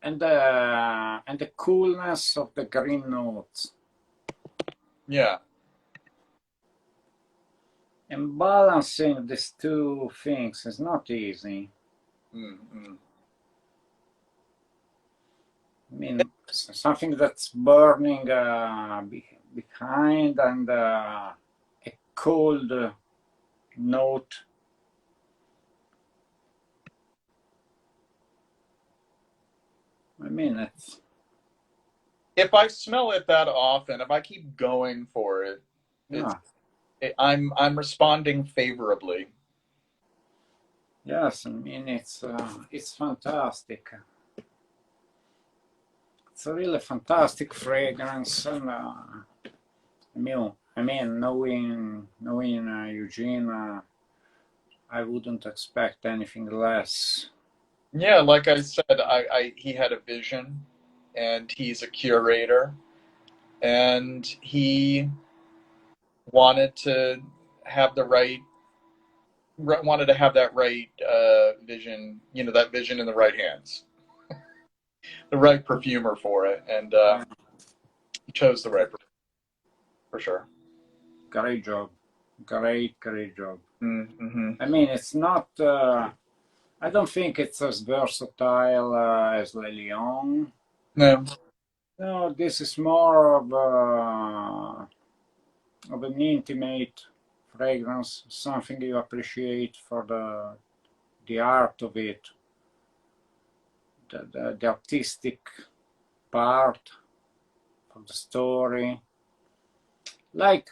and the coolness of the green notes. Yeah. And balancing these two things is not easy. Mm-hmm. I mean, something that's burning behind and a cold note mean, it's, If I smell it that often, if I keep going for it, yeah, I'm responding favorably. yes, I mean, it's fantastic. It's a really fantastic fragrance, and knowing Eugene, I wouldn't expect anything less. Yeah, like I said, he had a vision, and he's a curator, and he wanted to have the right wanted to have that right vision, that vision in the right hands, the right perfumer for it, and he chose the right perfumer for sure. Great job, great job. Mm-hmm. I mean, it's not. I don't think it's as versatile as Le Lion. No, No, this is more of an intimate fragrance, something you appreciate for the art of it, the artistic part of the story, like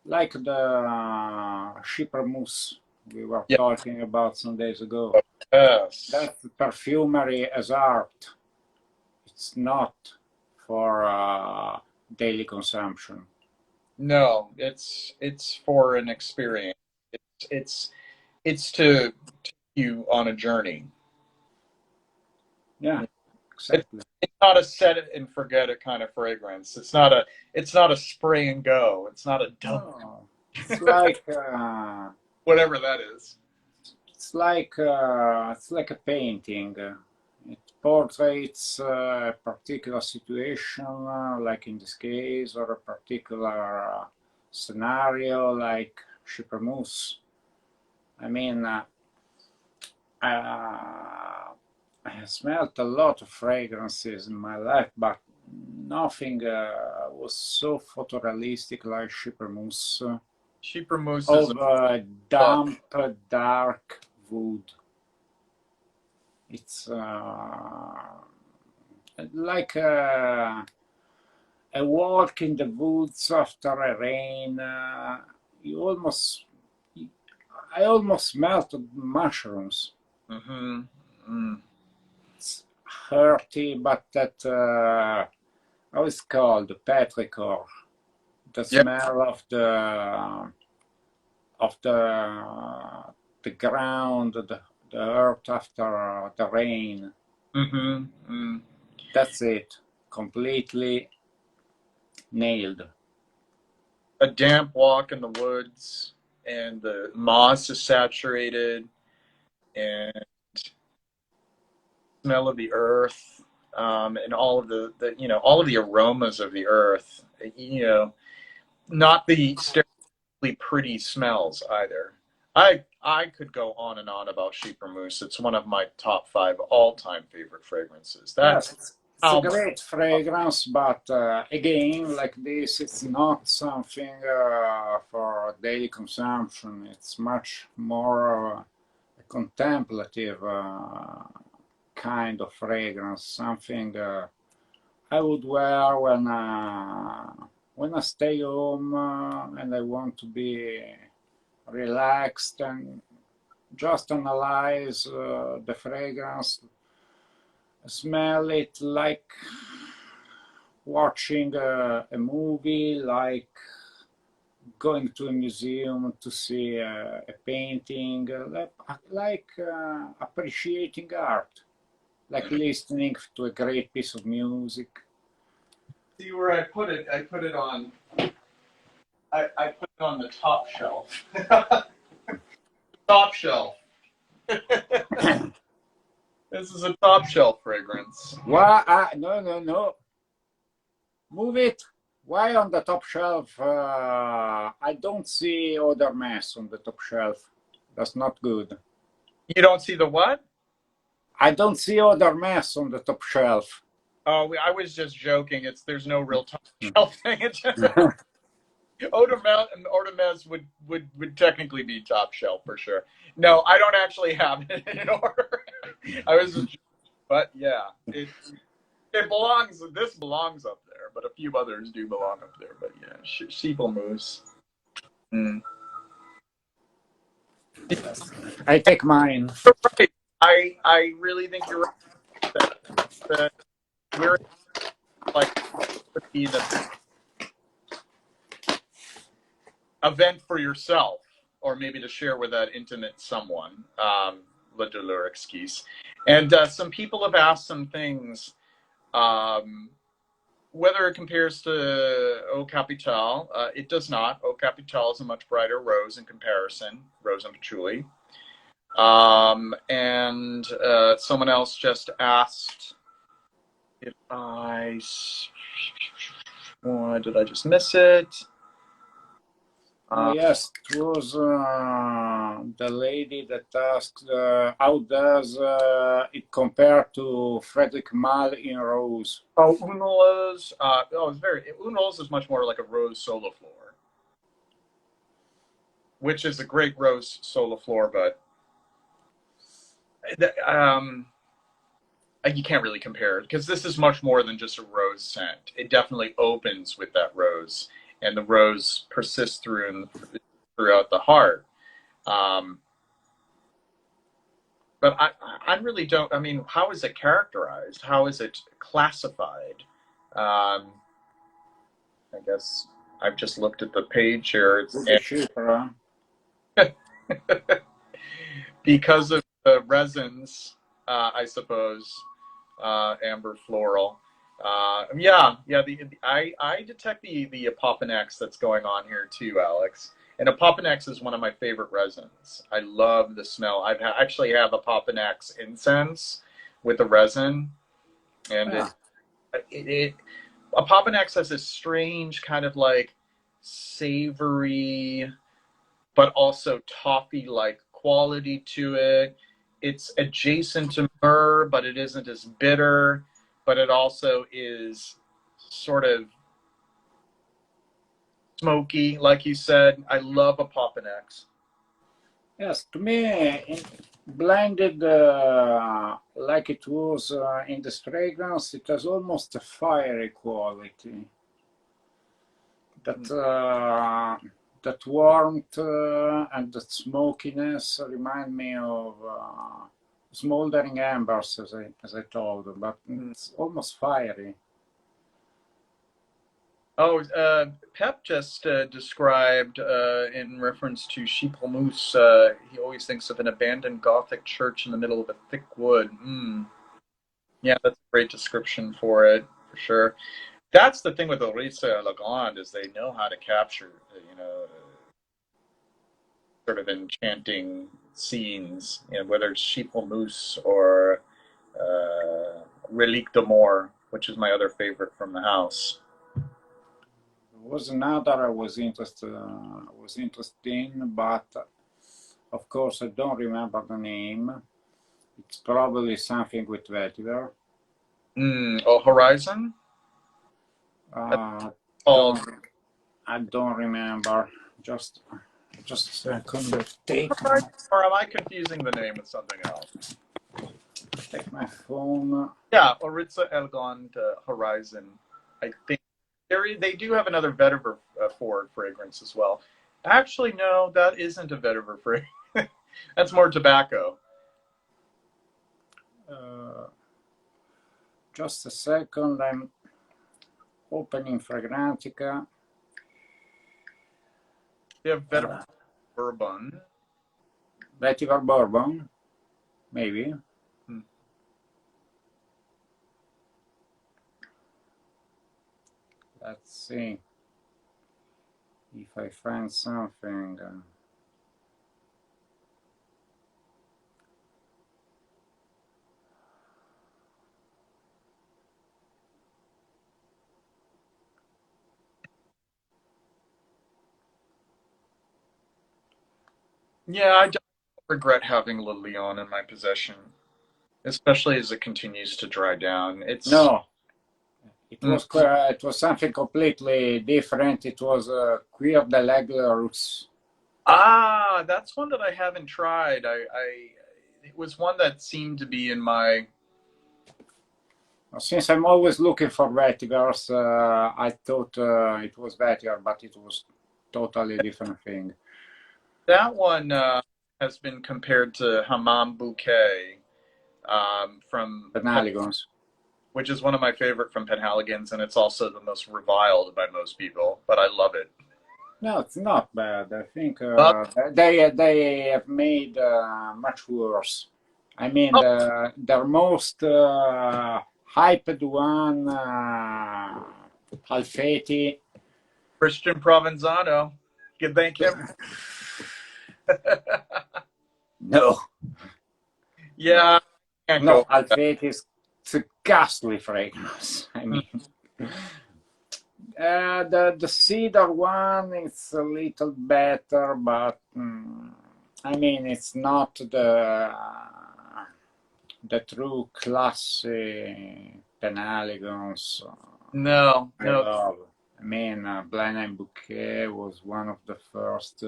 like the Shipper Mousse we were yeah, talking about some days ago. yes, That's perfumery as art. It's not for daily consumption. no, it's for an experience. It's it's to take you on a journey. Yeah, It's exactly. it's not a set it and forget it kind of fragrance. It's not a spray and go. It's not a dump, No, it's like whatever that is. it's like a painting. It portraits a particular situation, like in this case, or a particular scenario, like Shipper Mousse. I mean, I have smelled a lot of fragrances in my life, but nothing was so photorealistic like Shipper Mousse Chypre mousse is of a damp, dark wood. It's like a walk in the woods after a rain. You almost, I almost smelled mushrooms. mm-hmm. Mm. It's hearty, but that how it's called, petrichor, the Yeah. smell of the ground, the earth after the rain. Mm-hmm. Mm. That's it, completely nailed. A damp walk in the woods, and the moss is saturated, and smell of the earth, and all of all of the aromas of the earth. Not the stereotypically pretty smells either. I could go on and on about Chypre Mousse. It's one of my top 5 all-time favorite fragrances. Yes, That's it's a how much. great fragrance, but again, like this, it's not something for daily consumption. It's much more a contemplative kind of fragrance, something I would wear when I stay home and I want to be relaxed and just analyze the fragrance, smell it like watching a movie, like going to a museum to see a painting, like appreciating art, like listening to a great piece of music. See where I put it? I put it on. I put it on the top shelf. Top shelf. This is a top shelf fragrance. Why? No. Move it. Why on the top shelf? I don't see other mess on the top shelf. That's not good. You don't see the what? I don't see other mess on the top shelf. Oh, I was just joking. There's no real top shelf thing. It's just Ordomez would technically be top shelf for sure. No, I don't actually have it in order. I was just, but yeah, it belongs. This belongs up there, but a few others do belong up there. But yeah, sheeple moose. Mm. I take mine. Right. I really think you're right. That we're like would be the event for yourself, or maybe to share with that intimate someone. Le douleur exquise. And some people have asked some things. Whether it compares to Eau Capitale, it does not. Eau Capitale is a much brighter rose in comparison, rose and patchouli. And someone else just asked if did I just miss it? Yes, it was the lady that asked how does it compare to Frederick Malle in rose? Oh, Unola's. Unola's is much more like a rose soliflor, which is a great rose soliflor, but you can't really compare it because this is much more than just a rose scent. It definitely opens with that rose, and the rose persists throughout the heart. But I really don't. I mean, how is it characterized? How is it classified? I guess I've just looked at the page here. Cheaper, Because of the resins, I suppose, amber floral. Yeah. I detect the Apoponax that's going on here too, Alex. And Apoponax is one of my favorite resins. I love the smell. Actually have Apoponax incense with the resin, and yeah. Apoponax has this strange kind of like savory, but also toffee-like quality to it. It's adjacent to myrrh, but it isn't as bitter. But it also is sort of smoky, like you said. I love Apoponax. Yes, to me, blended like it was in this fragrance, it has almost a fiery quality. That warmth and that smokiness remind me of smoldering embers, as I told, but it's almost fiery. Oh, Pep just described in reference to Sheeplemousse, he always thinks of an abandoned Gothic church in the middle of a thick wood. Yeah, that's a great description for it, for sure. That's the thing with Oryza Elegant is they know how to capture, sort of enchanting scenes, whether it's Sheeplemousse or Relique d'Amour, which is my other favorite from the house. There was another I was interested in, but of course I don't remember the name. It's probably something with vetiver. Horizon? I don't remember. Just a second. Or am I confusing the name with something else? Take my phone. Yeah, Oryza Elegant Horizon. I think they do have another vetiver forward fragrance as well. Actually, no, that isn't a vetiver fragrance. That's more tobacco. Just a second. I'm opening Fragrantica. They have vetiver bourbon. Vetiver bourbon, maybe. Let's see if I find something. Yeah, I don't regret having Le Lion in my possession, especially as it continues to dry down. No, it was something completely different. It was Cuir de l'Aigle Russe. Ah, that's one that I haven't tried. it was one that seemed to be in my. Since I'm always looking for vetigers, I thought it was vetiver, but it was totally different thing. That one has been compared to Hammam Bouquet from Penaligons. which is one of my favorite from Penhaligon's, and it's also the most reviled by most people, but I love it. No, it's not bad. I think But, they have made much worse. I mean, their most hyped one, Alfeti. Christian Provenzano, you can thank him. No, Yeah, can't no, go. Alfeti is it's a ghastly fragrance. I mean, the cedar one is a little better, but I mean, it's not the true classy Penaligons. No, I no. love. I mean, Blenheim Bouquet was one of the first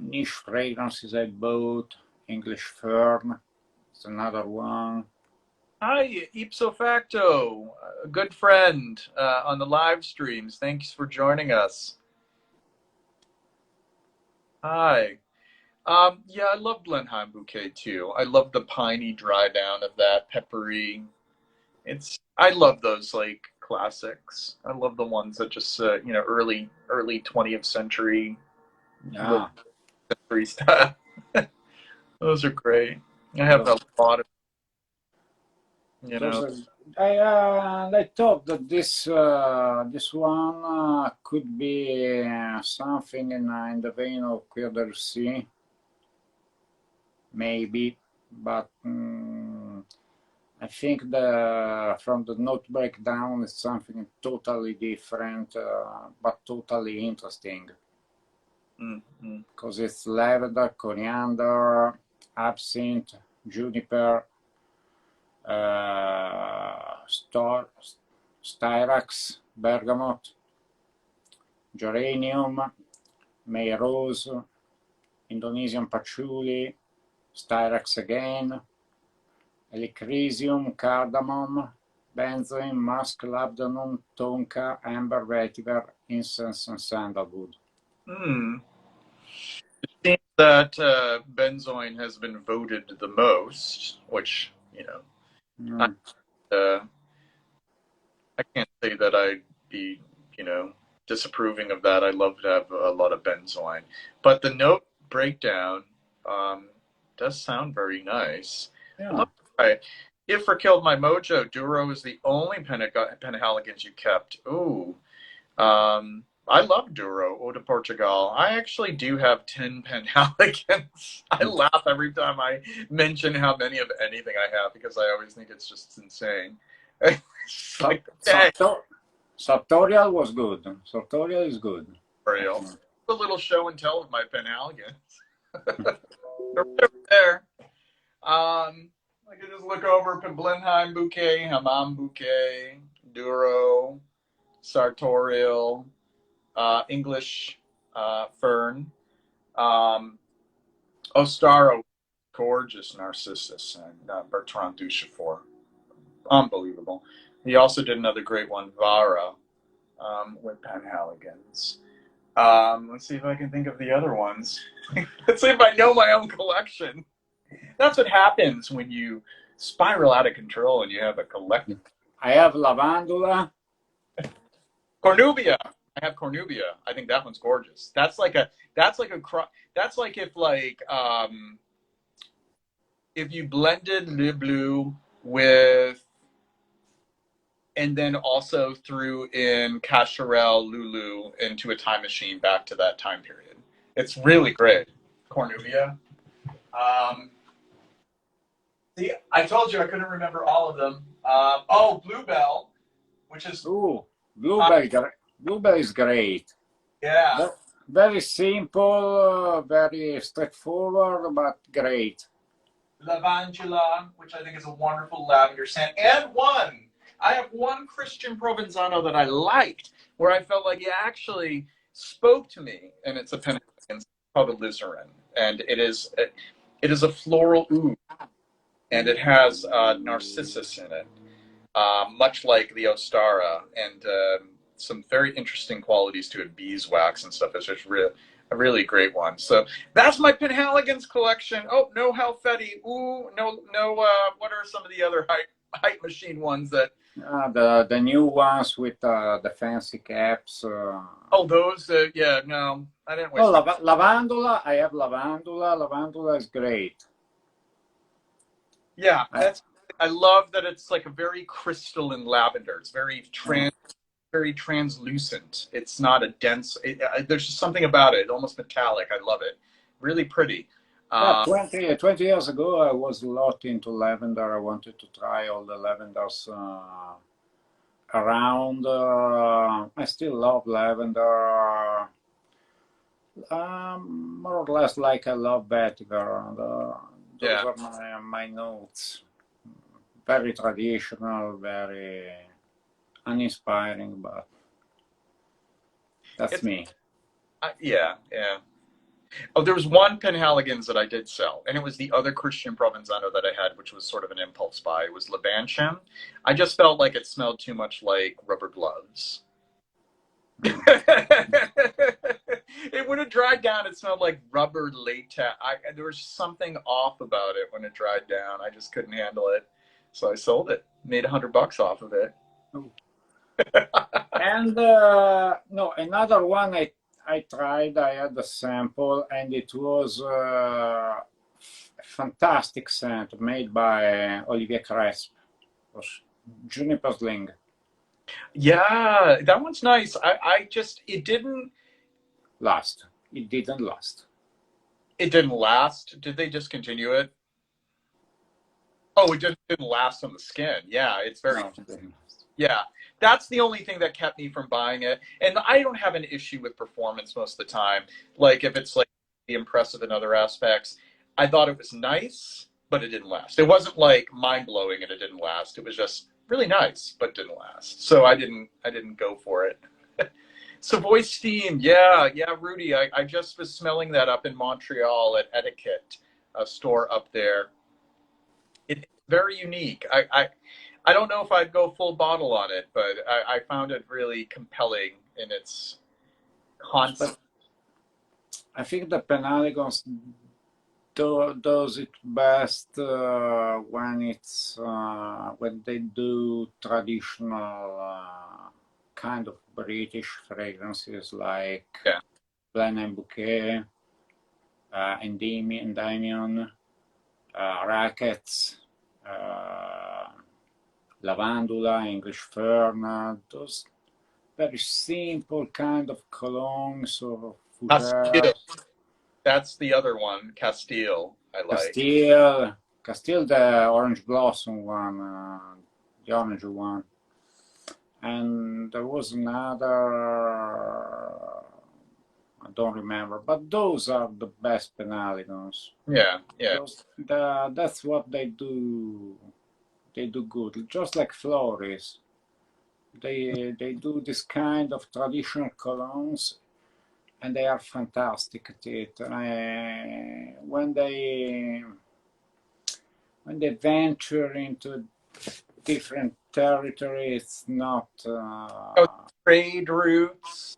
niche fragrances I bought. English Fern, it's another one. Hi, ipso facto, a good friend on the live streams. Thanks for joining us. Hi. Yeah, I love Blenheim Bouquet too. I love the piney dry down of that peppery. I love those like classics. I love the ones that just early 20th century Yeah, style. Those are great. I have a those, lot of those are, I thought that this one could be something in the vein of Cuir de Russie, maybe, but I think from the note breakdown it's something totally different, but totally interesting. Because it's lavender, coriander, absinthe, juniper, styrax, bergamot, geranium, May rose, Indonesian patchouli, styrax again, helichrysum, cardamom, benzoin, musk, labdanum, tonka, amber, vetiver, incense, and sandalwood. It seems that benzoin has been voted the most, which I can't say that I'd be disapproving of that. I love to have a lot of benzoin, but the note breakdown does sound very nice. Yeah. If for Killed My Mojo, Duro is the only Penhaligons you kept. Ooh. I love Duro, Eau de Portugal. I actually do have 10 Penhaligons. I laugh every time I mention how many of anything I have because I always think it's just insane. It's like, dang. Sartorial was good. Sartorial is good. A little show and tell of my Penhaligons. They're there. I can just look over Blenheim Bouquet, Hammam Bouquet, Duro, Sartorial, English Fern, Ostaro, gorgeous Narcissus, and Bertrand Duchefort. Unbelievable. He also did another great one, Vara, with Penhaligons. Let's see if I can think of the other ones. Let's see if I know my own collection. That's what happens when you spiral out of control and you have a collective. I have Lavandula. Cornubia. I have Cornubia. I think that one's gorgeous. That's like if you blended Le Bleu with and then also threw in Cacharel Lulu into a time machine back to that time period. It's really great. Cornubia. See, I told you I couldn't remember all of them. Bluebell, which is Bluebell is great. Yeah. Very simple, very straightforward, but great. Lavandula, which I think is a wonderful lavender scent, and I have one Christian Provenzano that I liked, where I felt like he actually spoke to me, and it's a Penhaligons called alizarin, and it is a floral oud, and it has narcissus in it, much like the Ostara, and some very interesting qualities to it, beeswax and stuff. It's just a really great one. So that's my Penhaligon's collection. Oh, no Halfeti. Ooh, no. What are some of the other hype machine ones that? The new ones with the fancy caps. Oh, those. Yeah, no, I didn't waste. Oh, Lavandula. I have Lavandula. Lavandula is great. Yeah, I love that it's like a very crystalline lavender. It's very translucent. It's not a dense. There's just something about it, almost metallic. I love it. Really pretty. 20 years ago, I was a lot into lavender. I wanted to try all the lavenders around. I still love lavender. More or less like I love vetiver. Those are my notes. Very traditional, very uninspiring, but that's me. Yeah. Oh, there was one Penhaligon's that I did sell, and it was the other Christian Provenzano that I had, which was sort of an impulse buy. It was Lebanchen. I just felt like it smelled too much like rubber gloves. It would have dried down. It smelled like rubber latex. There was something off about it when it dried down. I just couldn't handle it, so I sold it. Made $100 off of it. And no, another one I tried. I had a sample, and it was a fantastic scent made by Olivier Cresp. It was Juniper Sling. Yeah, that one's nice. It didn't last. It didn't last. It didn't last? Did they discontinue it? Oh, it just didn't last on the skin. Yeah, it's very... No, yeah, that's the only thing that kept me from buying it. And I don't have an issue with performance most of the time. Like, if it's like impressive in other aspects, I thought it was nice, but it didn't last. It wasn't like mind-blowing and it didn't last. It was just really nice, but didn't last. So I didn't go for it. Savoy Steam, yeah, Rudy. I just was smelling that up in Montreal at Etiquette, a store up there. It's very unique. I don't know if I'd go full bottle on it, but I found it really compelling in its concept. I think the Penhaligon's does it best when it's when they do traditional kind of British fragrances like Plain and Bouquet, Endymion, Rackets, Lavandula, English Fern, those very simple kind of colognes or fougères. That's the other one, Castile. I like Castile, the orange blossom one, the orange one, and there was another. I don't remember, but those are the best Penhaligons. Yeah. That's what they do. They do good, just like Floris. They do this kind of traditional colognes, and they are fantastic at it. When they venture into different territory, it's not trade routes.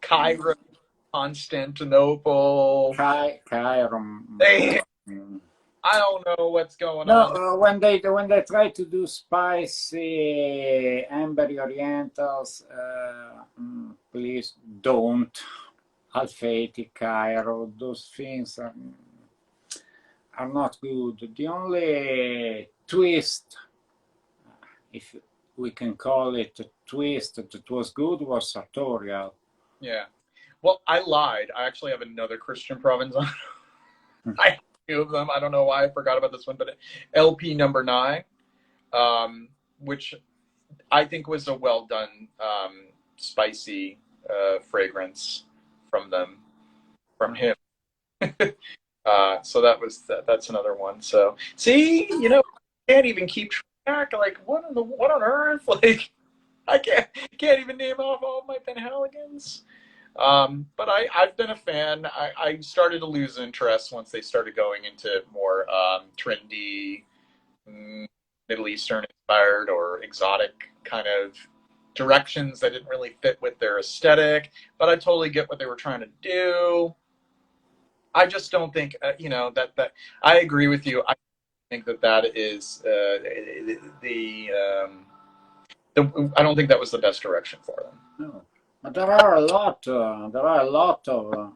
Cairo, Constantinople, Cairo. I don't know what's going on. No, when they try to do spicy ambery orientals, please don't. Alfeti, Cairo, those things are not good. The only twist, if we can call it a twist, that was good was Sartorial. Yeah. Well, I lied. I actually have another Christian Provenzano. I have two of them. I don't know why I forgot about this one, but LP number 9, which I think was a well done, spicy fragrance from him. So that's another one. So see, can't even keep track. Like what on earth? Like I can't even name off all of my Penhaligons. But I've been a fan. I started to lose interest once they started going into more trendy, mm, Middle Eastern inspired or exotic kind of directions that didn't really fit with their aesthetic. But I totally get what they were trying to do. I just don't think, that I agree with you. I think that is I don't think that was the best direction for them. No. But there are a lot. There are a lot of.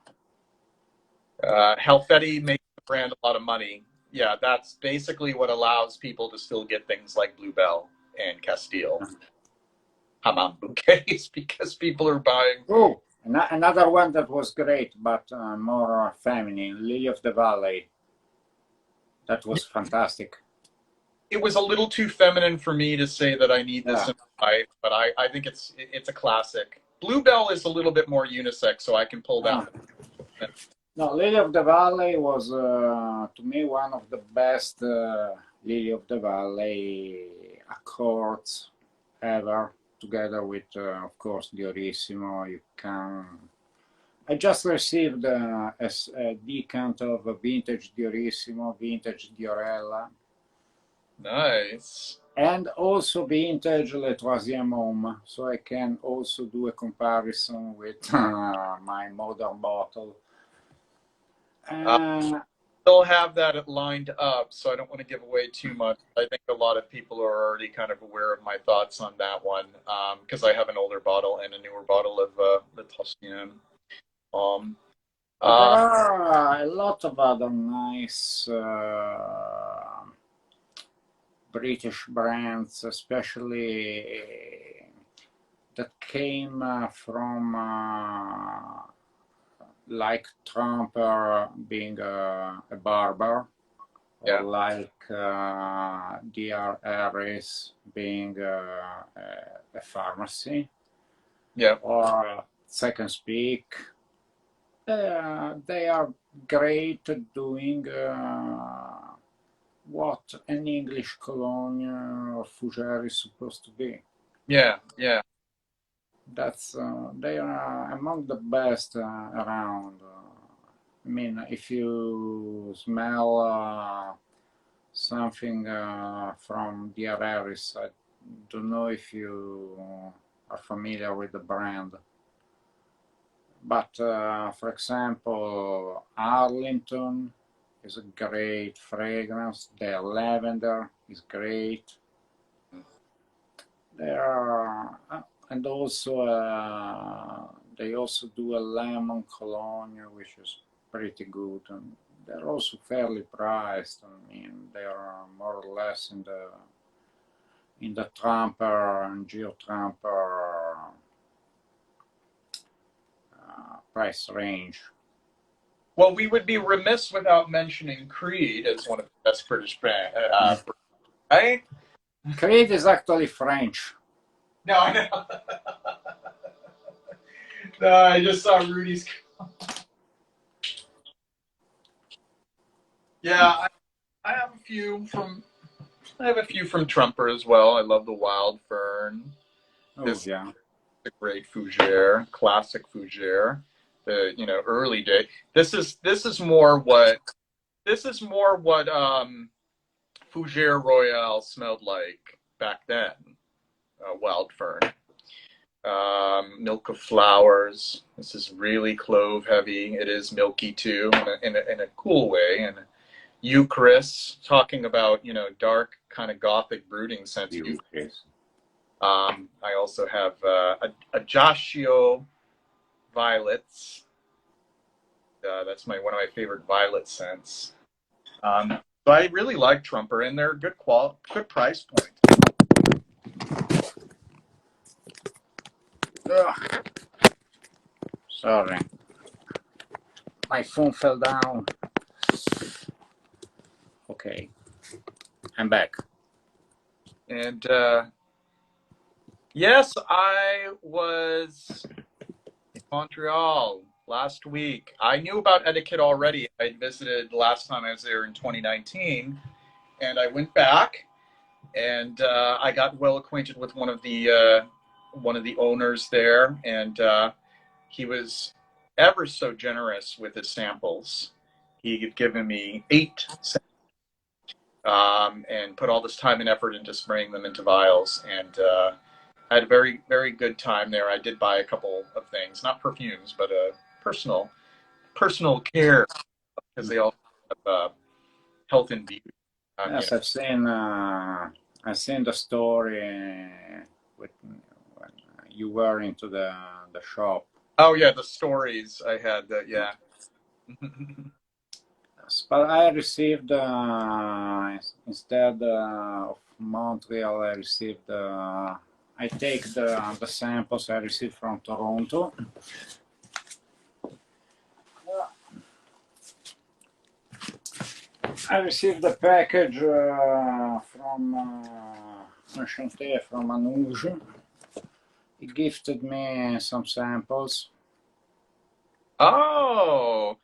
Helfetti makes the brand a lot of money. Yeah, that's basically what allows people to still get things like Bluebell and Castile hammam bouquets because people are buying. Oh, another one that was great, but more feminine. Lily of the Valley. That was fantastic. It was a little too feminine for me to say that I need this Yeah. in my life, but I think it's a classic. Bluebell is a little bit more unisex, so I can pull down. No, Lily of the Valley was to me one of the best Lily of the Valley accords ever, together with, of course, Diorissimo. You can. I just received a decant of vintage Diorissimo, vintage Diorella, Nice. and also vintage Le Troisième Homme, so I can also do a comparison with my modern bottle. Still have that lined up, so I don't want to give away too much. I think a lot of people are already kind of aware of my thoughts on that one because I have an older bottle and a newer bottle of Le Troisième. There are a lot of other nice British brands, especially that came from like Trumper being a barber, Yeah. or like D.R. Harris being a pharmacy, Yeah. or Second Speak. They are great at doing what an English cologne or fougere is supposed to be. Yeah. Yeah. That's they are among the best around. I mean, if you smell something from D.R. Harris, I don't know if you are familiar with the brand. But for example, Arlington is a great fragrance. Their lavender is great. There are, and also they also do a lemon cologne, which is pretty good, and they're also fairly priced. I mean, they are more or less in the Trumper and Geo Trumper price range. Well, we would be remiss without mentioning Creed as one of the best British brands, right? Creed is actually French. No, I know. No, I just saw Rudy's. Yeah, I have a few from. I have a few from Trumper as well. I love the Wild Fern. This yeah. is a great fougere, classic fougere. The early day. This is more what Fougere Royale smelled like back then. Wild Fern. Milk of Flowers. This is really clove heavy. It is milky too, in a cool way. And Eucharis, talking about dark kind of gothic brooding scent. I also have Ajaccio Violets. That's one of my favorite violet scents. So I really like Trumper, and they're good price point. Ugh. Sorry. My phone fell down. Okay. I'm back. And yes, I was in Montreal last week. I knew about Etiquette already. I visited last time I was there in 2019, and I went back, and I got well acquainted with one of the owners there, and he was ever so generous with his samples. He had given me 8 and put all this time and effort into spraying them into vials. And I had a very, very good time there. I did buy a couple of things, not perfumes, but personal care, because they all have health and beauty. Yes, I've seen the story with when you were into the shop. Oh yeah, the stories I had. Yeah. Yes, but I received instead of Montreal, I received I take the samples I received from Toronto. I received the package from Enchanté from Anuj. He gifted me some samples. Oh,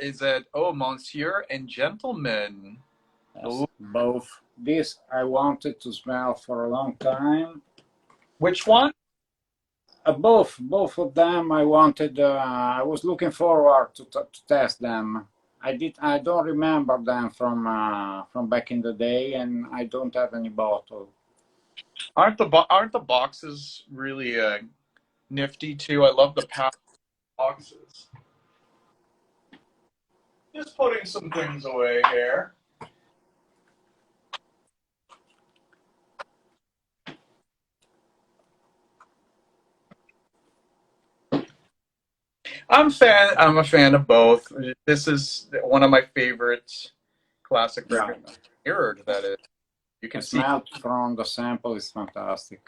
is it? Oh, Monsieur and Gentleman. Yes, Ooh. both. This I wanted to smell for a long time. Which one? Both of them I wanted. I was looking forward to test them. I don't remember them from back in the day, and I don't have any bottle. Aren't the boxes really nifty too? I love the pack boxes. Just putting some things away here. I'm a fan of both. This is one of my favorite classic Yeah, records. Mirrored, that is. You the can see, smell from the sample is fantastic.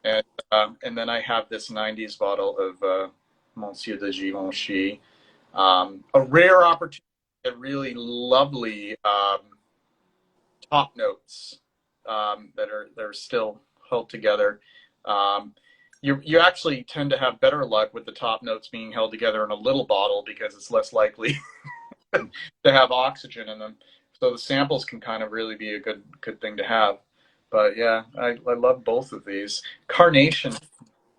and then I have this '90s bottle of Monsieur de Givenchy. A rare opportunity, a really lovely top notes that are still held together. Um, you actually tend to have better luck with the top notes being held together in a little bottle because it's less likely to have oxygen in them. So the samples can kind of really be a good thing to have. But yeah, I love both of these. Carnation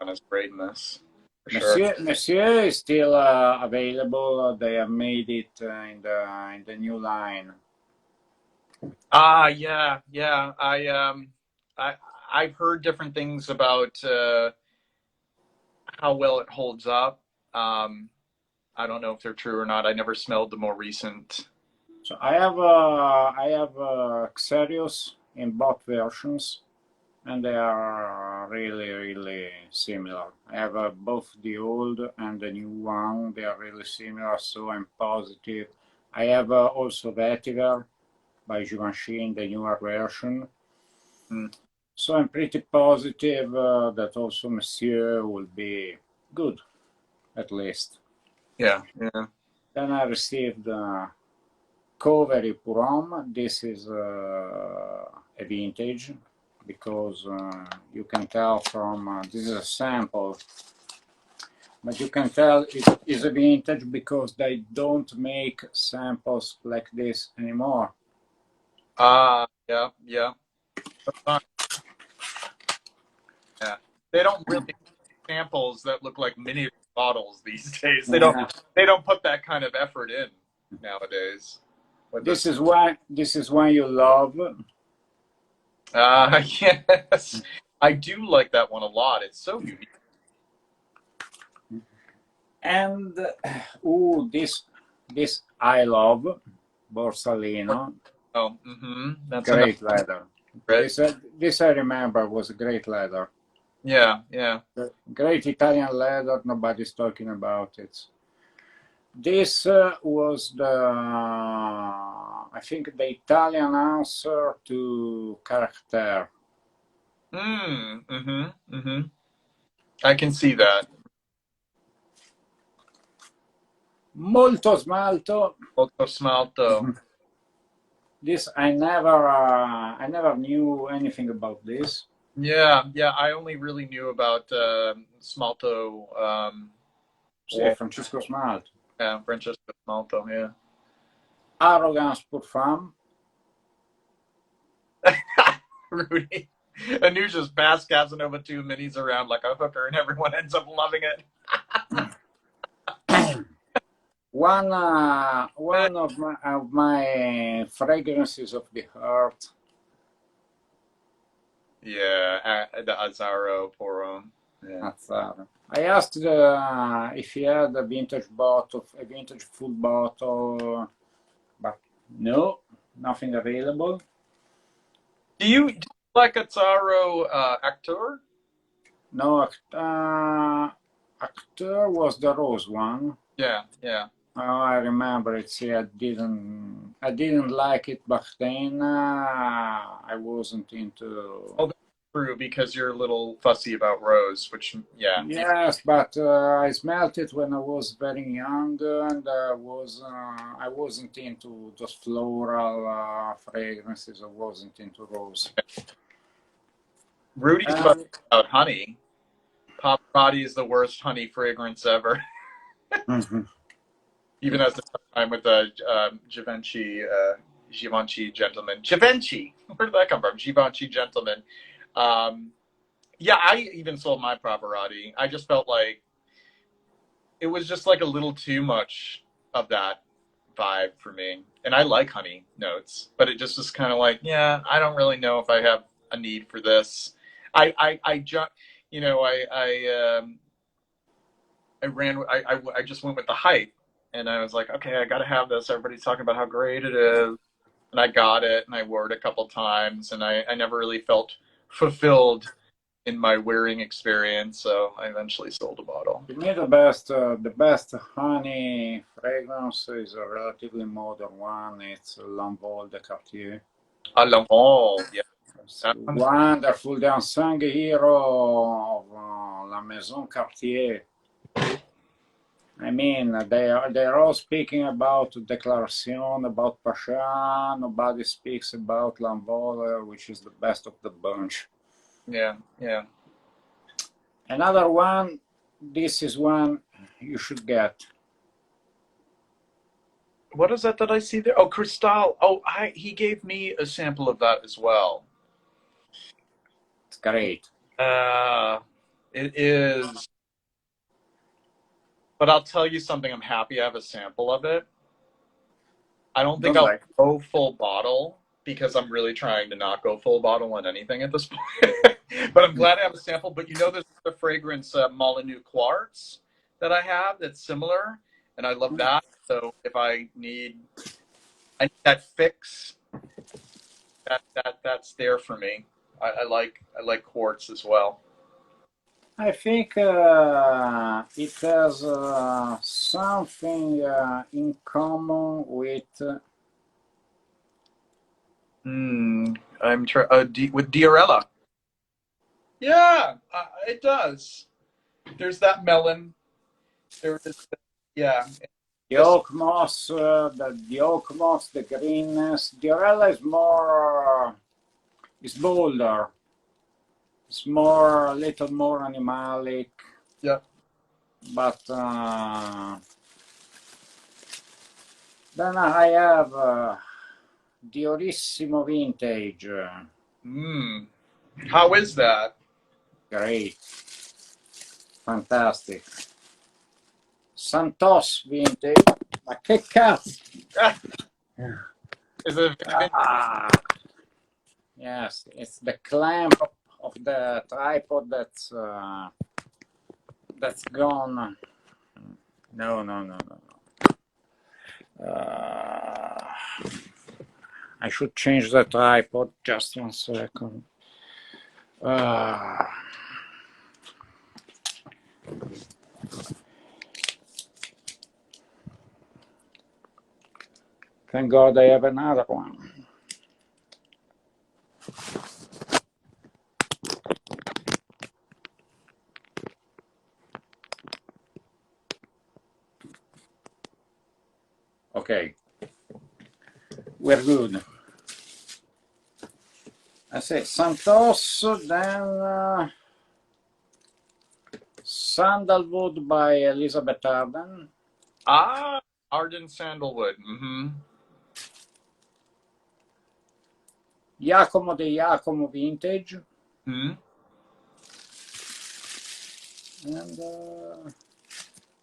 is great in this for sure. Monsieur is still available. They have made it in the new line. Yeah. I I've heard different things about how well it holds up. I don't know if they're true or not. I never smelled the more recent. So I have Xerius in both versions, and they are really similar. I have both the old and the new one. They are really similar, so I'm positive. I have also Vetiver by Givenchy in the newer version. Mm. So I'm pretty positive that also Monsieur will be good, at least. Yeah. Then I received Covery Purom. This is a vintage because you can tell from this is a sample, but you can tell it is a vintage because they don't make samples like this anymore. Yeah. Yeah. They don't really samples that look like mini bottles these days. They don't put that kind of effort in nowadays. This is why you love. Yes, I do like that one a lot. It's so unique. And this I love Borsalino. Oh, that's great leather. Right. This I remember was a great leather. Yeah. Great Italian leather. Nobody's talking about it. This was I think the Italian answer to Caractère. I can see that. Molto smalto. Molto smalto. This I never knew anything about this. Yeah. I only really knew about Smalto. Francesco Smalto. Yeah, Francesco Smalto. Yeah. Arrogance pour femme. Rudy. Anuja's Bass Casanova 2 minis around like a hooker, and everyone ends up loving it. One of my fragrances of the heart. Yeah, the Azzaro Poro. Yeah. Azzaro. I asked if he had a vintage bottle, a vintage full bottle, but no, nothing available. Do you like Azzaro Actor? No, Acteur was the rose one. Yeah, yeah. Oh, I remember it. See, I didn't like it back then. I wasn't into. Oh, that's true because you're a little fussy about rose, which yeah. Yes, but I smelled it when I was very young, and I wasn't into those floral fragrances. I wasn't into rose. Rudy's fussy about honey. Pavarotti is the worst honey fragrance ever. Even as the time with the Givenchy Gentleman. Givenchy! Where did that come from? Givenchy Gentleman. Yeah, I even sold my Pavarotti. I just felt like it was just like a little too much of that vibe for me. And I like honey notes, but it just was kind of like, yeah, I don't really know if I have a need for this. I just, you know, I just went with the hype, and I was like, okay, I got to have this. Everybody's talking about how great it is, and I got it, and I wore it a couple times, and I never really felt fulfilled in my wearing experience, so I eventually sold a bottle. To me, the best honey fragrance is a relatively modern one. It's L'Envol de Cartier. À l'envol, yeah. It's wonderful, the unsung hero of La Maison Cartier. I mean, they're all speaking about Declaration, about Pasha. Nobody speaks about L'Envol, which is the best of the bunch. Yeah, yeah. Another one, this is one you should get. What is that I see there? Oh, Cristal. Oh, he gave me a sample of that as well. It's great. It is. But I'll tell you something. I'm happy I have a sample of it. I don't think I'll go full bottle because I'm really trying to not go full bottle on anything at this point. But I'm glad I have a sample. But you know, there's the fragrance Molyneux Quartz that I have that's similar, and I love that. So if I need that fix, that's there for me. I like quartz as well. I think it has something in common with. I'm with Diarella. Yeah, it does. There's that melon. There is, yeah. The oak moss, the oak moss, the greenness. Diarella is more, is bolder. It's more, a little more animalic. Yeah. But then I have Diorissimo Vintage. How is that? Great. Fantastic. Santos Vintage. Ma che cazzo? Is it? Yes, it's the clamp of the tripod that's gone. No. I should change the tripod. Just 1 second. Thank God I have another one. Okay, we're good. I say Santos, then Sandalwood by Elizabeth Arden. Arden Sandalwood. Giacomo de Giacomo Vintage. And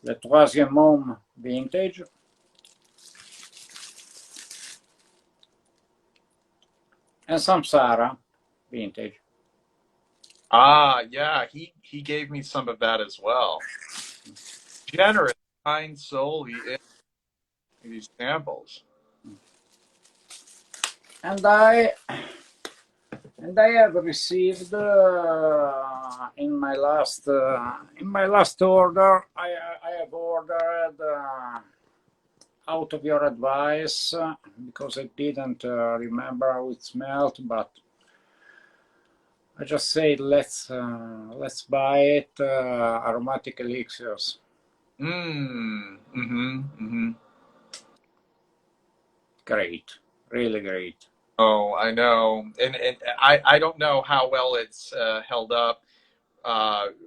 Le Troisième Homme Vintage. And Samsara, vintage. Ah, yeah, he gave me some of that as well. Generous, kind soul he is. These samples. And I have received in my last order. I have ordered out of your advice because I didn't remember how it smelled, but I just said let's buy it. Aromatic elixirs. Great, really great. Oh, I know, and I don't know how well it's held up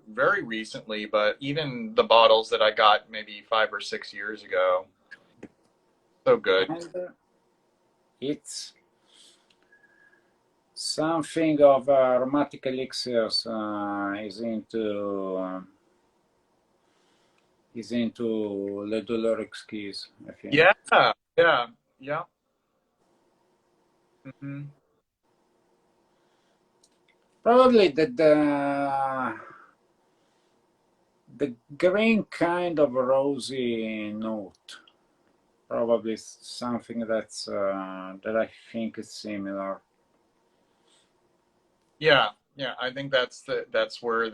very recently, but even the bottles that I got maybe 5 or 6 years ago, so good. And it's something of aromatic elixirs is into Le Douleur Exquise, I think. Yeah, yeah, yeah. Mm-hmm. Probably the green kind of rosy note. Probably something that's that I think is similar. Yeah, yeah. I think that's where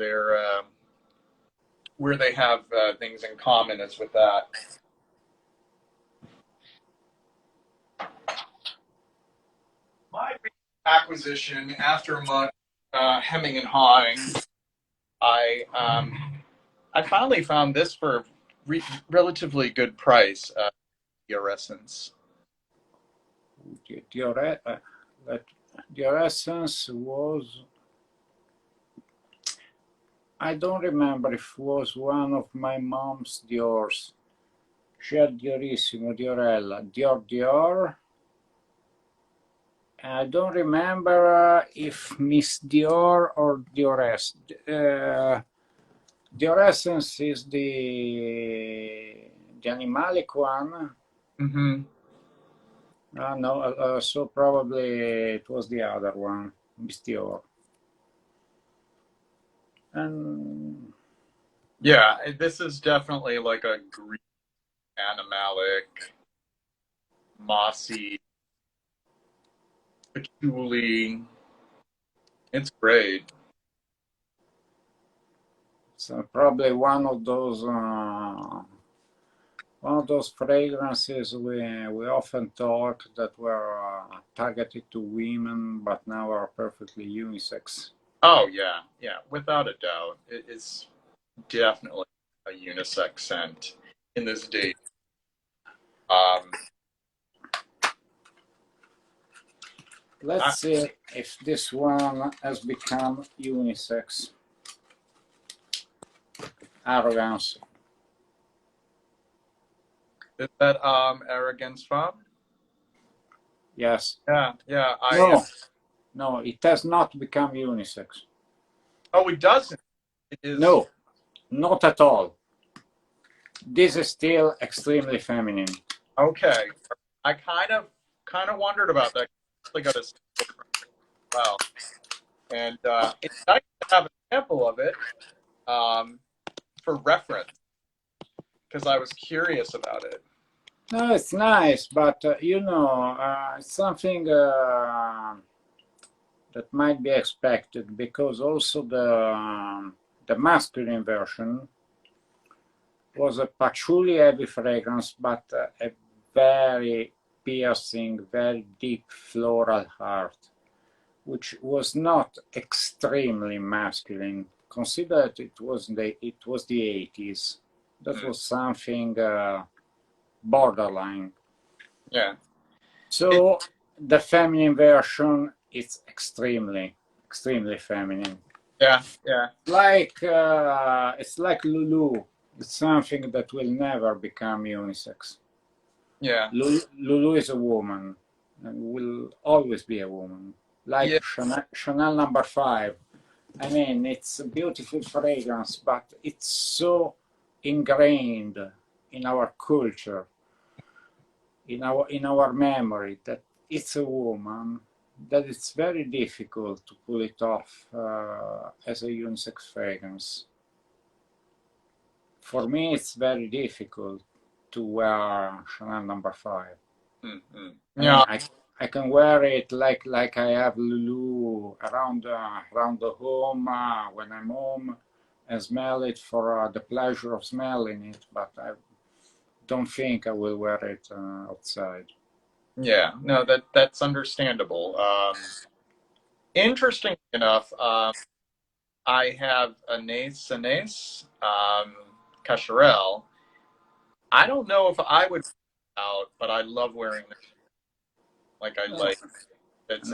where they have things in common is with that. My acquisition after much hemming and hawing, I I finally found this for a relatively good price. Essence. The essence was, I don't remember if it was one of my mom's Dior's. She had Diorissimo, Diorella, Dior Dior. I don't remember if Miss Dior or Diores. Dior Essence is the animalic one. Mm-hmm. No, so probably it was the other one, Miss Dior. And yeah, this is definitely like a green animalic, mossy, patchouli. It's great. so probably one of those fragrances we often thought that were targeted to women, but now are perfectly unisex. Oh yeah, yeah, without a doubt, it is definitely a unisex scent in this day. Um, Let's see if this one has become unisex. Arrogance. is that Arrogance from? Yes. Yeah, yeah. No, it has not become unisex. Oh, it doesn't. It is. No, not at all. This is still extremely feminine. Okay, I kind of wondered about that. I got a well, and it's nice to have a sample of it for reference because I was curious about it. No, it's nice, but it's something that might be expected because also the masculine version was a patchouli heavy fragrance, but a very piercing, very deep floral heart, which was not extremely masculine. Consider that it was the 80s. That was something borderline. Yeah. So the feminine version is extremely feminine. Yeah, yeah. It's like Lulu. It's something that will never become unisex. Yeah. Lulu is a woman and will always be a woman. Like yeah. Chanel number 5. I mean, it's a beautiful fragrance, but it's so ingrained in our culture, in our memory, that it's a woman. that it's very difficult to pull it off as a unisex fragrance. For me, it's very difficult to wear Chanel number 5. Mm-hmm. I Yeah. mean, I can wear it like I have Lulu around the home when I'm home and smell it for the pleasure of smelling it, but I don't think I will wear it outside. Yeah. No, that's understandable. Interesting enough, I have a Nace Cacharel. I don't know if I would out, but I love wearing them. Like I like it's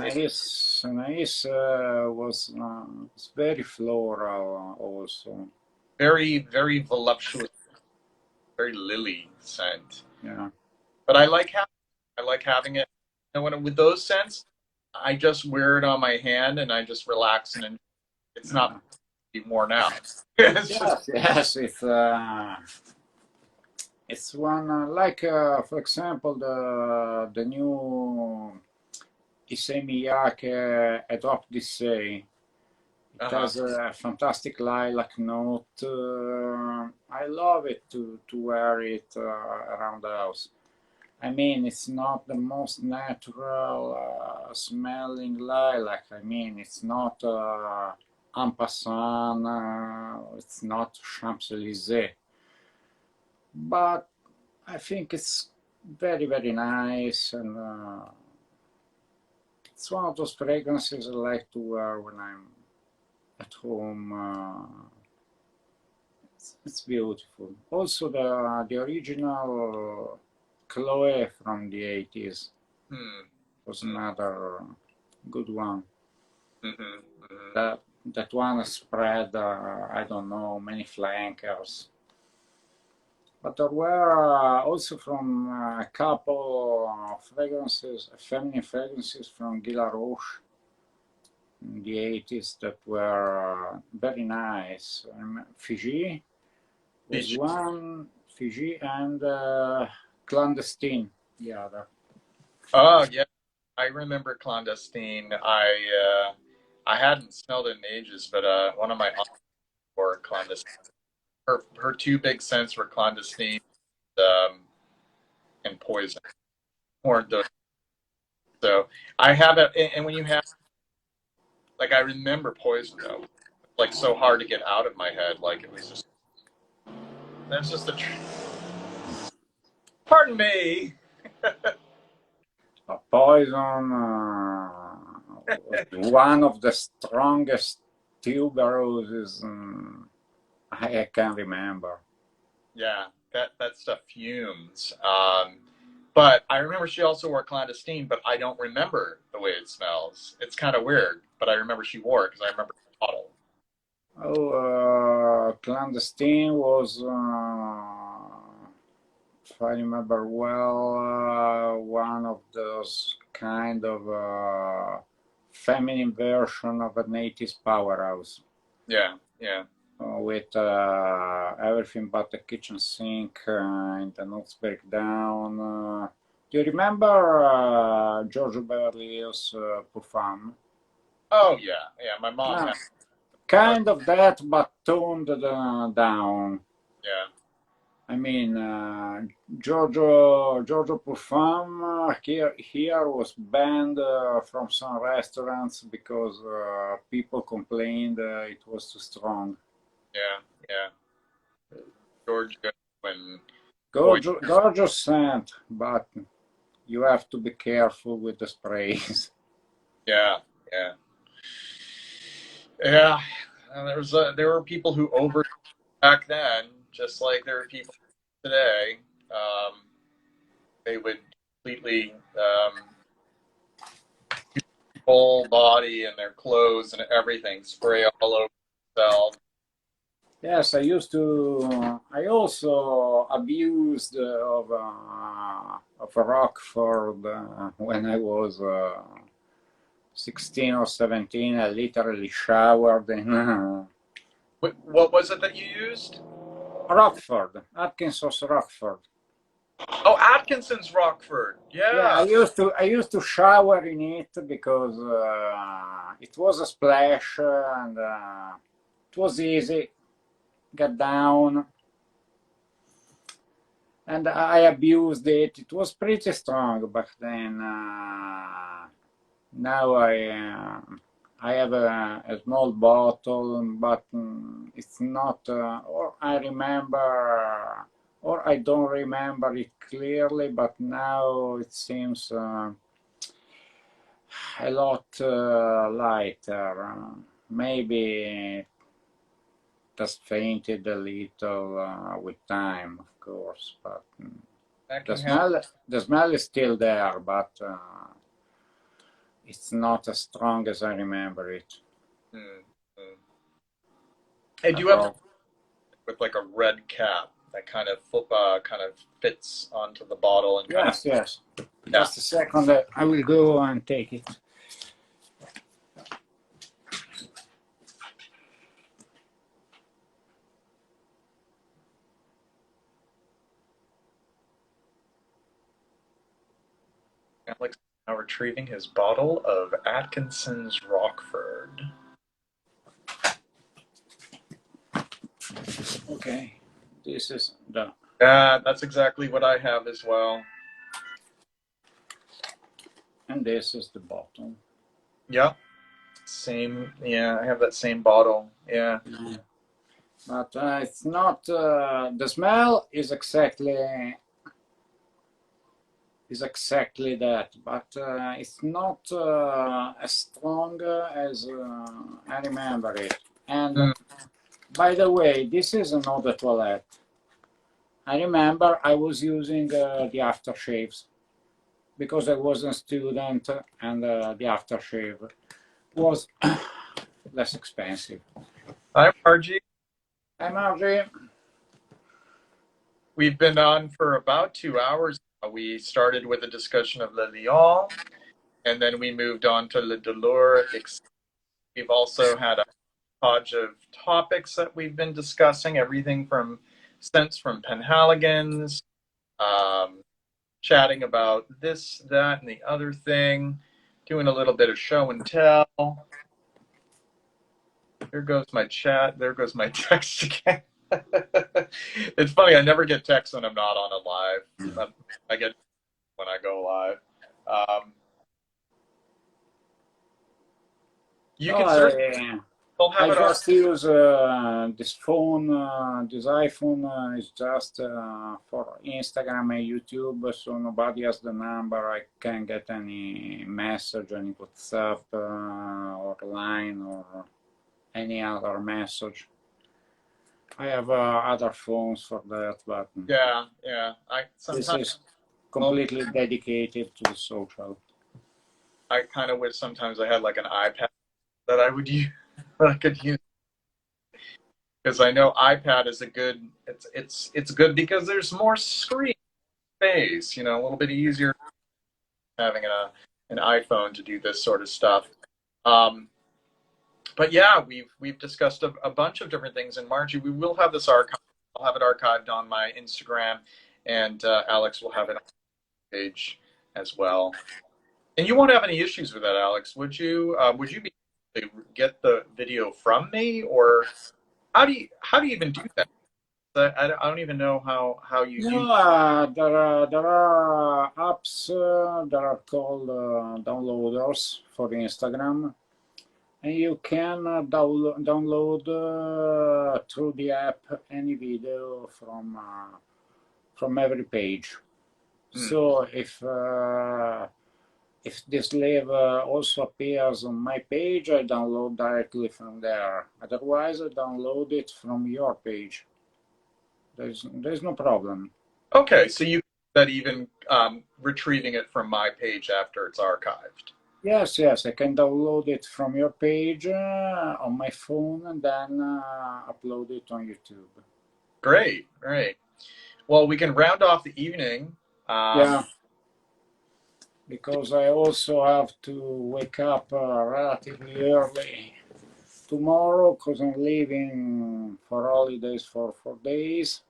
Anais was very floral also. very very voluptuous, very lily scent. Yeah. But I like having it. And when with those scents, I just wear it on my hand and I just relax and it's not worn out. It's just Yes, it's one like for example the new Issey Miyake Adopt Say. It has a fantastic lilac note. I love it to wear it around the house. I mean, it's not the most natural smelling lilac. I mean, it's not en passant, it's not Champs-Élysées. But I think it's very, very nice, and it's one of those fragrances I like to wear when I'm at home. It's beautiful. Also, the original Chloe from the 80s was another good one. That one spread, I don't know, many flankers. But there were also from a couple of fragrances, feminine fragrances from Guy Laroche in the 80s that were very nice. Fiji was one, Fiji, and Clandestine, the other. Oh yeah, I remember Clandestine. I hadn't smelled it in ages, but one of my aunts wore Clandestine. Her two big scents were Clandestine and Poison. So I have it, and when you have, like, I remember Poison though, like so hard to get out of my head. Like it was just, that's just the. Pardon me. Poison was one of the strongest tuberoses I can remember. Yeah, that stuff fumes. But I remember she also wore Clandestine, but I don't remember the way it smells. It's kind of weird, but I remember she wore it because I remember the bottle. Oh, Clandestine was, if I remember well, one of those kind of feminine version of an 80s powerhouse. Yeah, yeah. With everything but the kitchen sink and the notes breakdown. Do you remember Giorgio Beverly Hills Parfum? Oh yeah, yeah. My mom had. Kind of that, but toned down. Yeah. I mean, Giorgio Parfum here was banned from some restaurants because people complained it was too strong. Yeah, yeah. George Goodwin. Gorgeous scent, but you have to be careful with the sprays. Yeah, yeah, yeah. There were people who over back then, just like there are people today. They would completely full body and their clothes and everything spray all over themselves. Yes, I also abused of Rockford when I was 16 or 17. I literally showered in What was it that you used? Rockford, Atkinson's Rockford. Oh, Atkinson's Rockford. Yeah, Yeah. I used to shower in it because it was a splash and it was easy. Get down, and I abused it. It was pretty strong back then. Now I have a small bottle, but it's not. Or I remember, or I don't remember it clearly. But now it seems a lot lighter. Maybe just fainted a little with time, of course. But That the can happen. smell is still there, but it's not as strong as I remember it. Mm, mm. I do have About with like a red cap that kind of fits onto the bottle and kind of yes, yes. yeah. Just a second, I will go and take it. Alex now retrieving his bottle of Atkinson's Rockford. Okay, this is the Yeah, that's exactly what I have as well. and this is the bottom. Yep. Same. Yeah, I have that same bottle. Yeah. Yeah. But it's not. The smell is exactly that, but it's not as strong as I remember it. And Mm. by the way, this is an eau de toilette. I remember I was using the aftershaves because I was a student and the aftershave was less expensive. Hi, Margie. Hi, Margie. We've been on for about 2 hours now. We started with a discussion of Le Lion, and then we moved on to Le Douleur. We've also had a hodge of topics that we've been discussing, everything from scents from Penhaligon's, um, chatting about this, that, and the other thing, doing a little bit of show and tell. There goes my chat. There goes my text again. It's funny. I never get texts when I'm not on a live. But I get when I go live. Um, you Oh, can certainly still have I it our. just use this phone, this iPhone is just for Instagram and YouTube, so nobody has the number. I can't get any message, any WhatsApp or line or any other message. I have other phones for that, but Yeah, yeah. I this sometimes is completely dedicated to the social. I kind of wish sometimes I had like an iPad that I would use. That I could use because I know iPad is a good. It's good because there's more screen space. You know, a little bit easier having an iPhone to do this sort of stuff. Um, but yeah, we've discussed a bunch of different things. And Margie, we will have this archived. I'll have it archived on my Instagram, and Alex will have it on the page as well. And you won't have any issues with that, Alex, would you? Would you be able to get the video from me, or how do you even do that? I don't even know how you use. No, there are apps that are called downloaders for Instagram, and you can download through the app any video from every page. Hmm. So if this live also appears on my page, I download directly from there. Otherwise, I download it from your page. There's no problem. Okay, so you that even retrieving it from my page after it's archived. Yes, yes, I can download it from your page on my phone and then upload it on YouTube. Great, great. Well, we can round off the evening. Um, Yeah, because I also have to wake up relatively early tomorrow because I'm leaving for holidays for 4 days.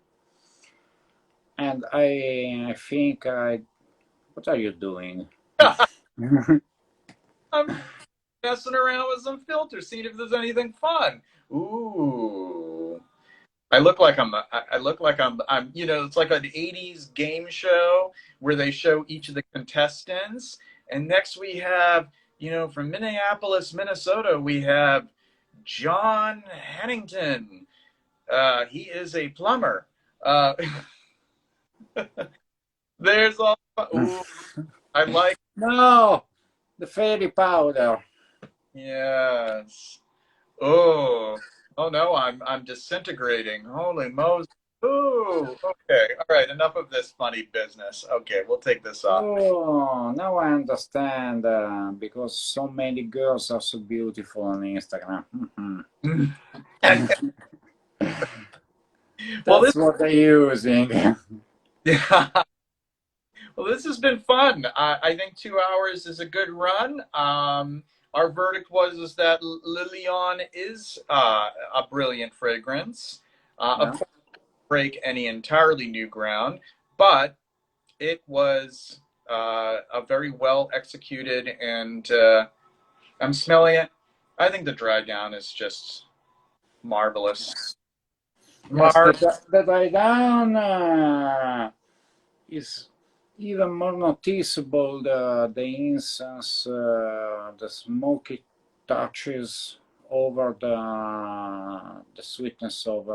And I think what are you doing? I'm messing around with some filters, seeing if there's anything fun. Ooh. I look like I'm, you know, it's like an 80s game show where they show each of the contestants. And next we have, you know, from Minneapolis, Minnesota, we have John Hennington. He is a plumber. Uh, there's all, ooh, I like, No, the fairy powder. yes. Oh, oh no, I'm disintegrating. Holy Moses. Ooh, okay. All right, enough of this funny business. Okay, we'll take this off. Oh, now I understand because so many girls are so beautiful on Instagram. Well, this That's what they're using. yeah. Well, this has been fun. I think 2 hours is a good run. Our verdict was is that Lilian is a brilliant fragrance. Of Yeah. course, break any entirely new ground, but it was a very well executed, and I'm smelling it. I think the dry down is just marvelous. Yes, Mar the dry down is even more noticeable. The incense, the smoky touches over the sweetness of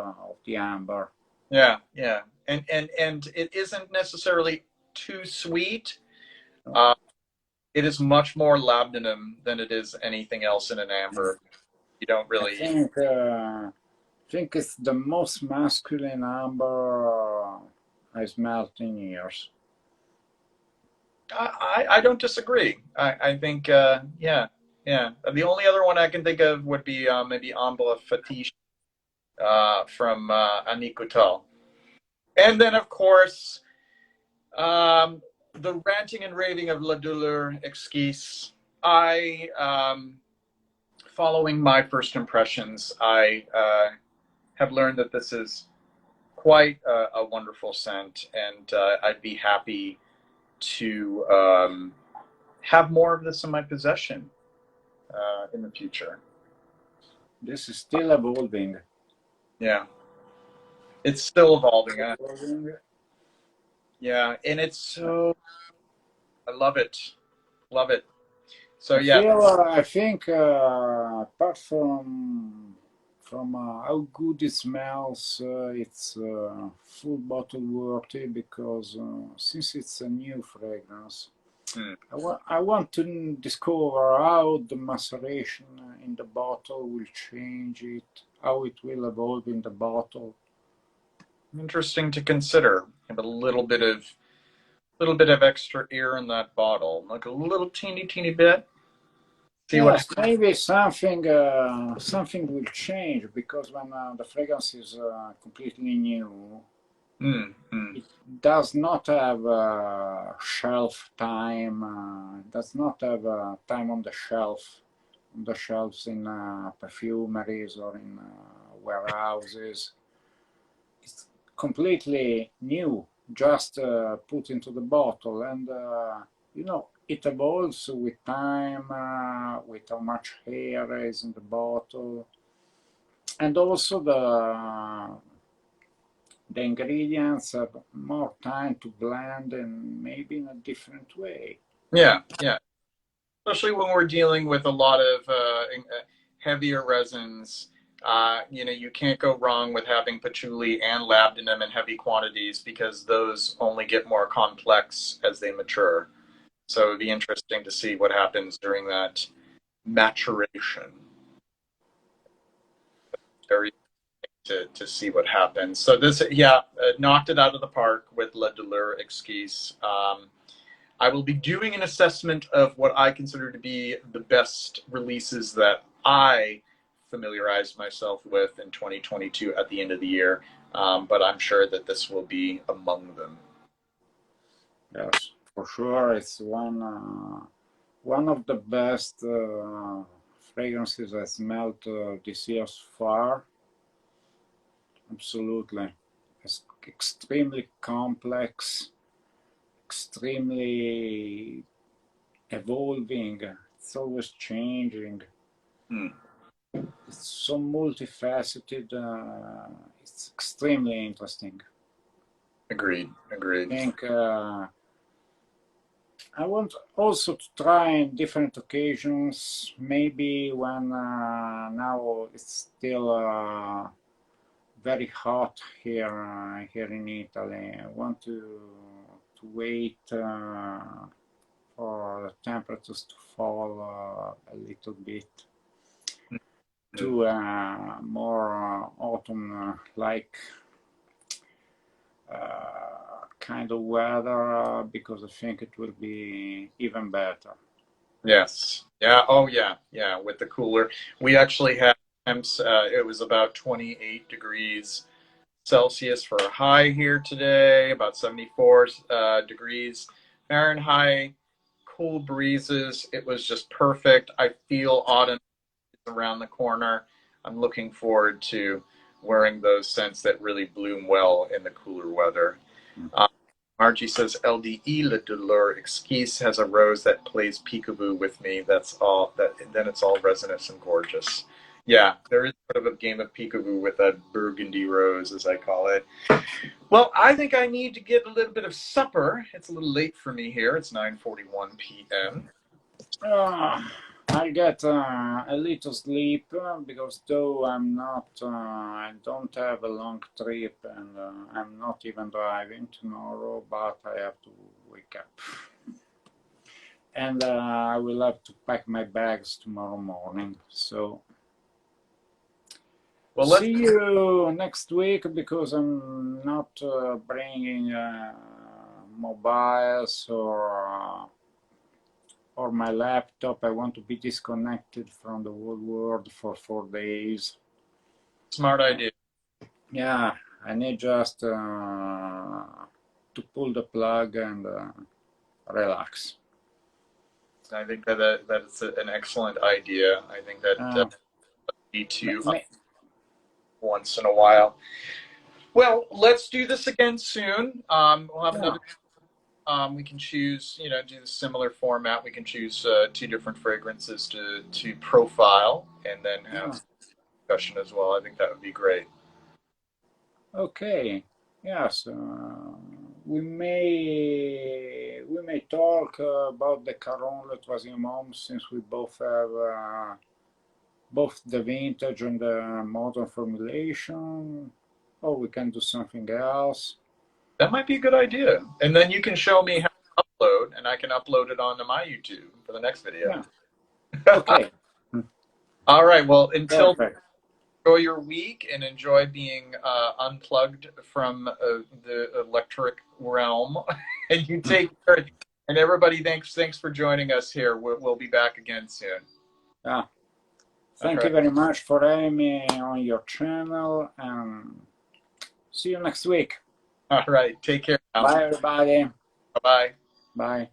the amber. yeah, yeah, and it isn't necessarily too sweet. Uh, it is much more labdanum than it is anything else in an amber. You don't I really. think it's the most masculine amber I smelled in years. I don't disagree. I think yeah, yeah. The only other one I can think of would be maybe Ambre Fetiche from Annick Coutal. And then, of course, the ranting and raving of La Douleur Exquise. Following my first impressions, I have learned that this is quite a wonderful scent, and I'd be happy to have more of this in my possession in the future. This is still evolving. Yeah, it's still evolving. Evolving. Yeah, and it's so I love it, love it. So yeah, I think, apart from how good it smells, it's full bottle worthy because since it's a new fragrance, hmm, I want to discover how the maceration in the bottle will change it, how it will evolve in the bottle. interesting to consider. Have a little bit of extra air in that bottle, like a little teeny bit. See what? Yes, maybe something will change because when the fragrance is completely new, Mm, mm, it does not have shelf time. Does not have time on the shelves in perfumeries or in warehouses. It's completely new, just put into the bottle, and it evolves with time, with how much air is in the bottle, and also the ingredients have more time to blend and maybe in a different way. yeah, yeah. Especially when we're dealing with a lot of heavier resins. You know, you can't go wrong with having patchouli and labdanum in heavy quantities because those only get more complex as they mature. So it'd be interesting to see what happens during that maturation. Very to see what happens. So this, yeah, knocked it out of the park with La Douleur Exquise. I will be doing an assessment of what I consider to be the best releases that I familiarized myself with in 2022 at the end of the year. But I'm sure that this will be among them. Yes, for sure, it's one of the best fragrances I smelled this year so far. Absolutely. It's extremely complex, extremely evolving. It's always changing. Hmm. It's so multifaceted. It's extremely interesting. Agreed. I Agreed. think I want also to try in different occasions, maybe when now it's still very hot here in Italy. I want to wait for the temperatures to fall a little bit to more autumn-like kind of weather, because I think it will be even better. Yes. Yeah. Oh, yeah. Yeah. With the cooler, we actually had temps. It was about 28 degrees Celsius for a high here today, about 74 degrees Fahrenheit, cool breezes. It was just perfect. I feel autumn is around the corner. I'm looking forward to wearing those scents that really bloom well in the cooler weather. Margie says, LDE, Le Douleur Exquise has a rose that plays peekaboo with me. That's all. Then it's all resonant and gorgeous. Yeah, there is sort of a game of peekaboo with a burgundy rose, as I call it. Well, I think I need to get a little bit of supper. It's a little late for me here. It's 9:41 p.m. I'll get a little sleep because though I don't have a long trip, and I'm not even driving tomorrow, but I have to wake up. And I will have to pack my bags tomorrow morning. So Well, see you next week, because I'm not bringing mobiles or my laptop. I want to be disconnected from the whole world for 4 days. smart idea. Yeah, I need just to pull the plug and relax. I think that is an excellent idea. I think that need to once in a while. Well, let's do this again soon. We'll have another. We can choose, do the similar format. We can choose 2 different fragrances to profile, and then have discussion as well. I think that would be great. Okay. Yes. We may talk about the Caron Le Troisième Homme, since we both have both the vintage and the modern formulation. Or we can do something else. That might be a good idea. And then you can show me how to upload, and I can upload it onto my YouTube for the next video. Yeah. Okay. All right. Well, until Perfect. enjoy your week and enjoy being unplugged from the electric realm. And you take care. And everybody, thanks for joining us here. We'll be back again soon. Yeah. Thank you very much for having me on your channel, and see you next week. All right. Take care now. Bye, everybody. Bye-bye. Bye.